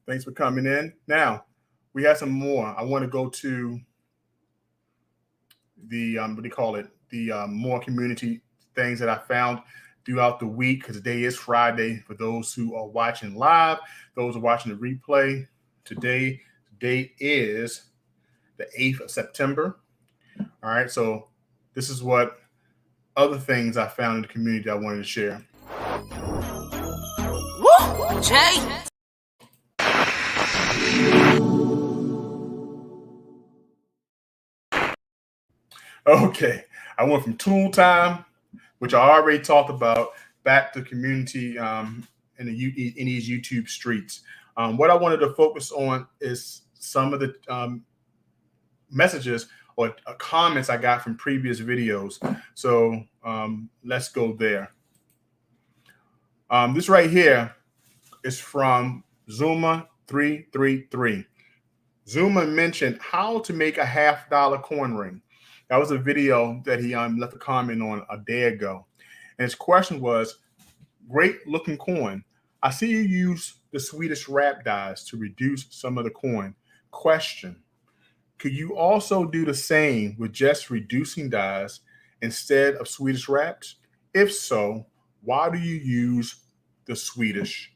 Thanks for coming in. Now, we have some more. I want to go to the, what do you call it? The more community things that I found throughout the week, because today is Friday for those who are watching live, those who are watching the replay. Today, the date is the 8th of September. All right, so this is what other things I found in the community that I wanted to share. Woo! Jay! Okay, I went from tool time, which I already talked about, back to community in these YouTube streets. What I wanted to focus on is some of the messages or comments I got from previous videos. So let's go there. This right here is from Zuma333. Zuma mentioned how to make a $half coin ring. That was a video that he left a comment on a day ago. And his question was, great looking coin. I see you use the Swedish wrap dies to reduce some of the coin. Question, could you also do the same with just reducing dies instead of Swedish wraps? If so, why do you use the Swedish?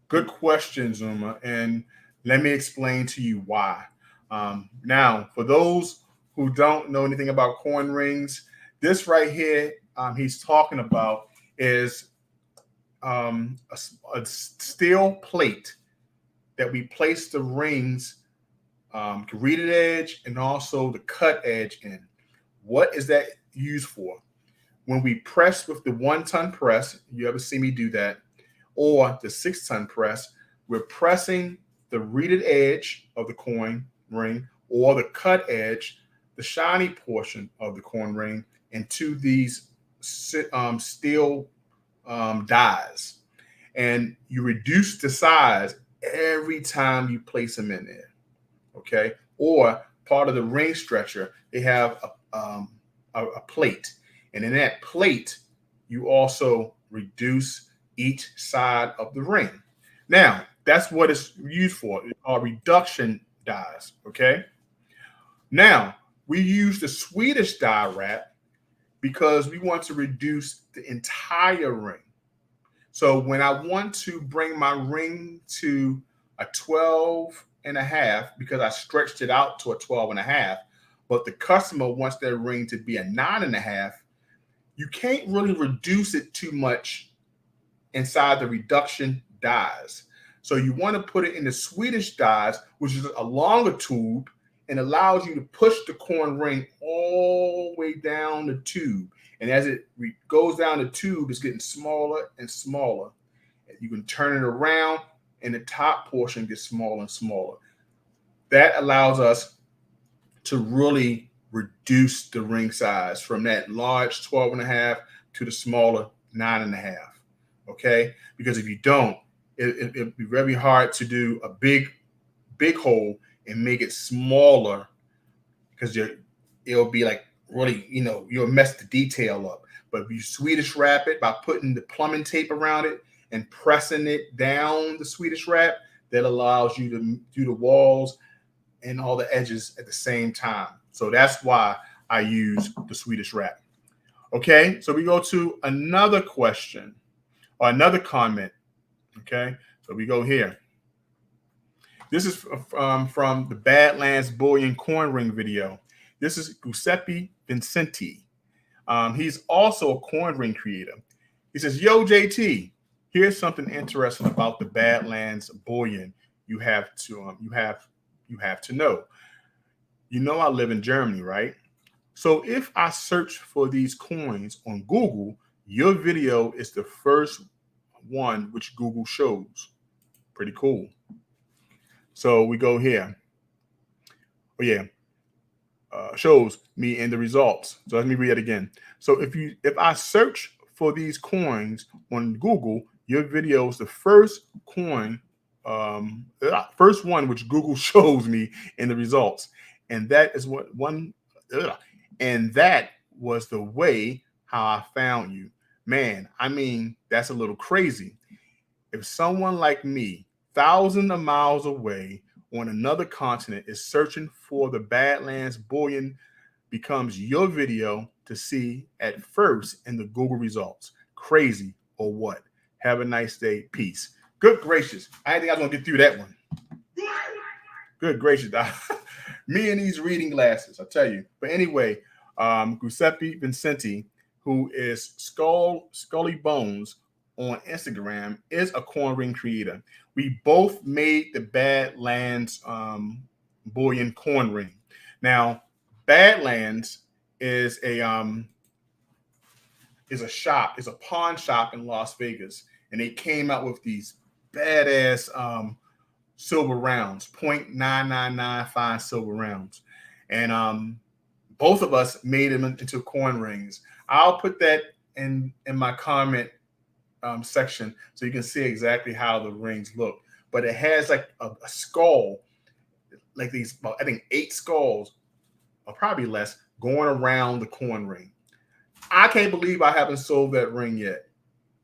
Good question, Zuma. And let me explain to you why. Now, for those who don't know anything about coin rings, this right here he's talking about is a steel plate that we place the rings, reeded edge and also the cut edge in. What is that used for? When we press with the 1-ton press, you ever see me do that, or the 6-ton press, we're pressing the reeded edge of the coin ring or the cut edge, the shiny portion of the coin ring, into these steel dies. And you reduce the size every time you place them in there. Okay. Or part of the ring stretcher, they have a plate. And in that plate, you also reduce each side of the ring. Now, that's what it's used for, reduction dies. Okay. Now, we use the Swedish die wrap because we want to reduce the entire ring. So when I want to bring my ring to a 12.5, because I stretched it out to a 12.5, but the customer wants their ring to be a 9.5, you can't really reduce it too much inside the reduction dies. So you want to put it in the Swedish dies, which is a longer tube and allows you to push the coin ring all the way down the tube. And as it goes down the tube, it's getting smaller and smaller. You can turn it around and the top portion gets smaller and smaller. That allows us to really reduce the ring size from that large 12.5 to the smaller 9.5. Okay? Because if you don't, it'd be very hard to do a big hole and make it smaller, because it'll be like really, you'll mess the detail up. But if you Swedish wrap it by putting the plumbing tape around it and pressing it down the Swedish wrap, that allows you to do the walls and all the edges at the same time. So that's why I use the Swedish wrap. Okay, so we go to another question or another comment. Okay, so we go here. This is from the Badlands Bullion Coin Ring video. This is Giuseppe Vincenti. He's also a coin ring creator. He says, "Yo, JT, here's something interesting about the Badlands Bullion. You have to know. You know I live in Germany, right? So if I search for these coins on Google, your video is the first one which Google shows. Pretty cool." So we go here. Oh yeah, shows me in the results. So let me read it again. So if I search for these coins on Google, your video is the first coin, first one which Google shows me in the results, and that is and that was the way how I found you. Man, I mean, that's a little crazy. If someone like me, thousands of miles away on another continent, is searching for the Badlands Bullion, becomes your video to see at first in the Google results. Crazy or what? Have a nice day. Peace. Good gracious. I didn't think I was going to get through that one. Good gracious. Me and these reading glasses, I tell you. But anyway, Giuseppe Vincenti, who is Scully Bones on Instagram, is a coin ring creator. We both made the Badlands Bullion coin ring. Now, Badlands is a shop, is a pawn shop in Las Vegas, and they came out with these badass silver rounds, 0.999 fine silver rounds. And both of us made them into coin rings. I'll put that in my comment section so you can see exactly how the rings look. But it has like a skull, like these, I think 8 skulls, or probably less, going around the coin ring. I can't believe I haven't sold that ring yet.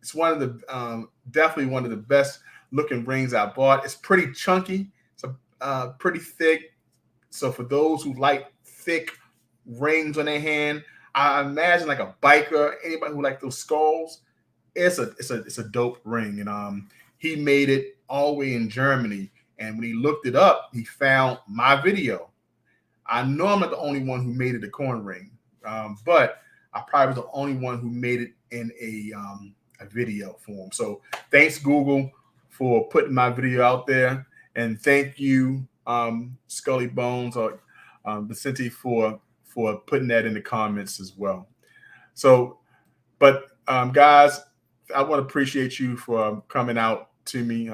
It's one of the definitely one of the best looking rings I bought. It's pretty chunky. It's pretty thick. So for those who like thick rings on their hand, I imagine like a biker, anybody who like those skulls, it's a dope ring. And he made it all the way in Germany. And when he looked it up, he found my video. I know I'm not the only one who made it a coin ring, but I probably was the only one who made it in a video form. So thanks, Google, for putting my video out there. And thank you, Scully Bones or Vicente for putting that in the comments as well. So, but guys, I want to appreciate you for coming out to me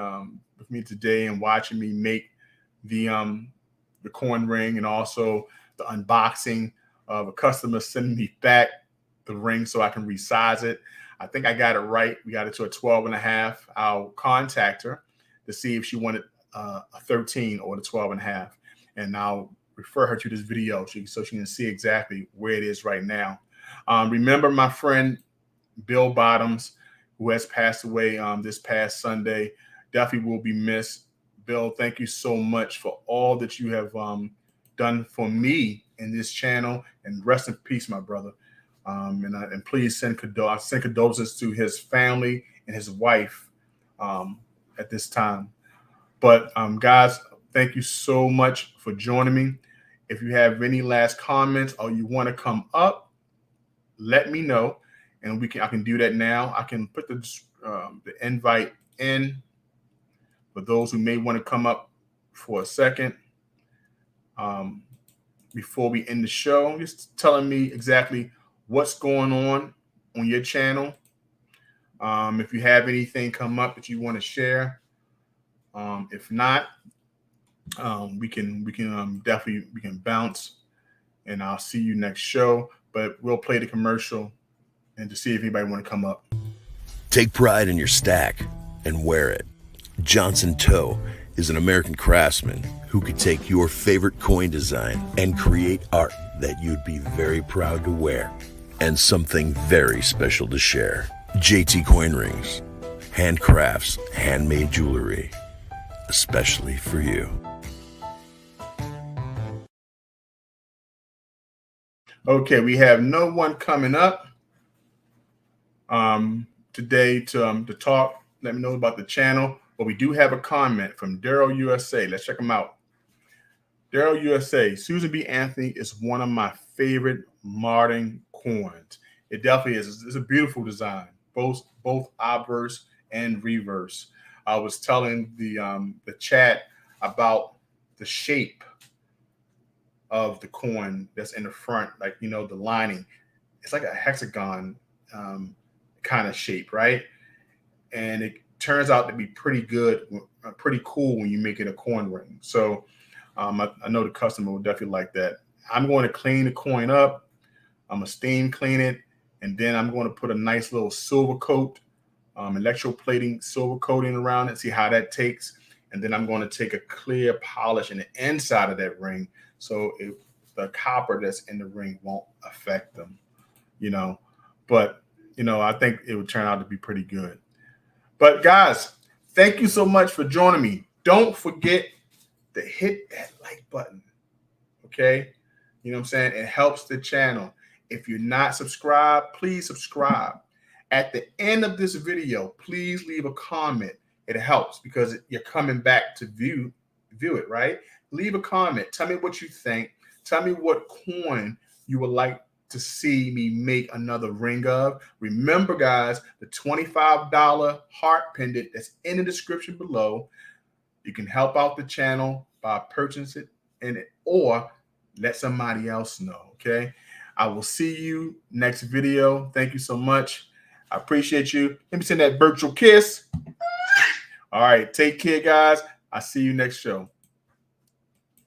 with me today and watching me make the coin ring, and also the unboxing of a customer sending me back the ring so I can resize it. I think I got it right. We got it to a 12.5. I'll contact her to see if she wanted a 13 or the 12.5, and I'll refer her to this video so she can see exactly where it is right now. Remember my friend Bill Bottoms, who has passed away this past Sunday. Definitely will be missed. Bill, thank you so much for all that you have done for me in this channel, and rest in peace, my brother. And please send condolences to his family and his wife at this time. But guys, thank you so much for joining me. If you have any last comments or you want to come up, let me know, and I can do that now. I can put the invite in for those who may want to come up for a second before we end the show. Just telling me exactly what's going on your channel. If you have anything come up that you want to share. If not, we can definitely bounce, and I'll see you next show. But we'll play the commercial and to see if anybody want to come up. Take pride in your stack and wear it. Johnson Toe is an American craftsman who could take your favorite coin design and create art that you'd be very proud to wear, and something very special to share. JTCoinRings, handcrafts, handmade jewelry, especially for you. Okay, we have no one coming up today to talk. Let me know about the channel. But we do have a comment from Daryl USA. Let's check him out. Daryl USA, Susan B. Anthony is one of my favorite modern coins. It definitely is. It's a beautiful design, both obverse and reverse. I was telling the chat about the shape of the coin that's in the front, like, you know, the lining. It's like a hexagon kind of shape, right? And it turns out to be pretty good, pretty cool when you make it a coin ring. So I know the customer will definitely like that. I'm going to clean the coin up. I'm going to steam clean it, and then I'm going to put a nice little silver coat, electroplating silver coating around it, see how that takes. And then I'm going to take a clear polish in the inside of that ring, so the copper that's in the ring won't affect them, you know. But, you know, I think it would turn out to be pretty good. But guys, thank you so much for joining me. Don't forget to hit that like button, okay? You know what I'm saying? It helps the channel. If you're not subscribed, please subscribe. At the end of this video, please leave a comment. It helps because you're coming back to view it, right? Leave a comment. Tell me what you think. Tell me what coin you would like to see me make another ring of. Remember, guys, the $25 heart pendant that's in the description below. You can help out the channel by purchasing it or let somebody else know, okay? I will see you next video. Thank you so much. I appreciate you. Let me send that virtual kiss. All right. Take care, guys. I'll see you next show.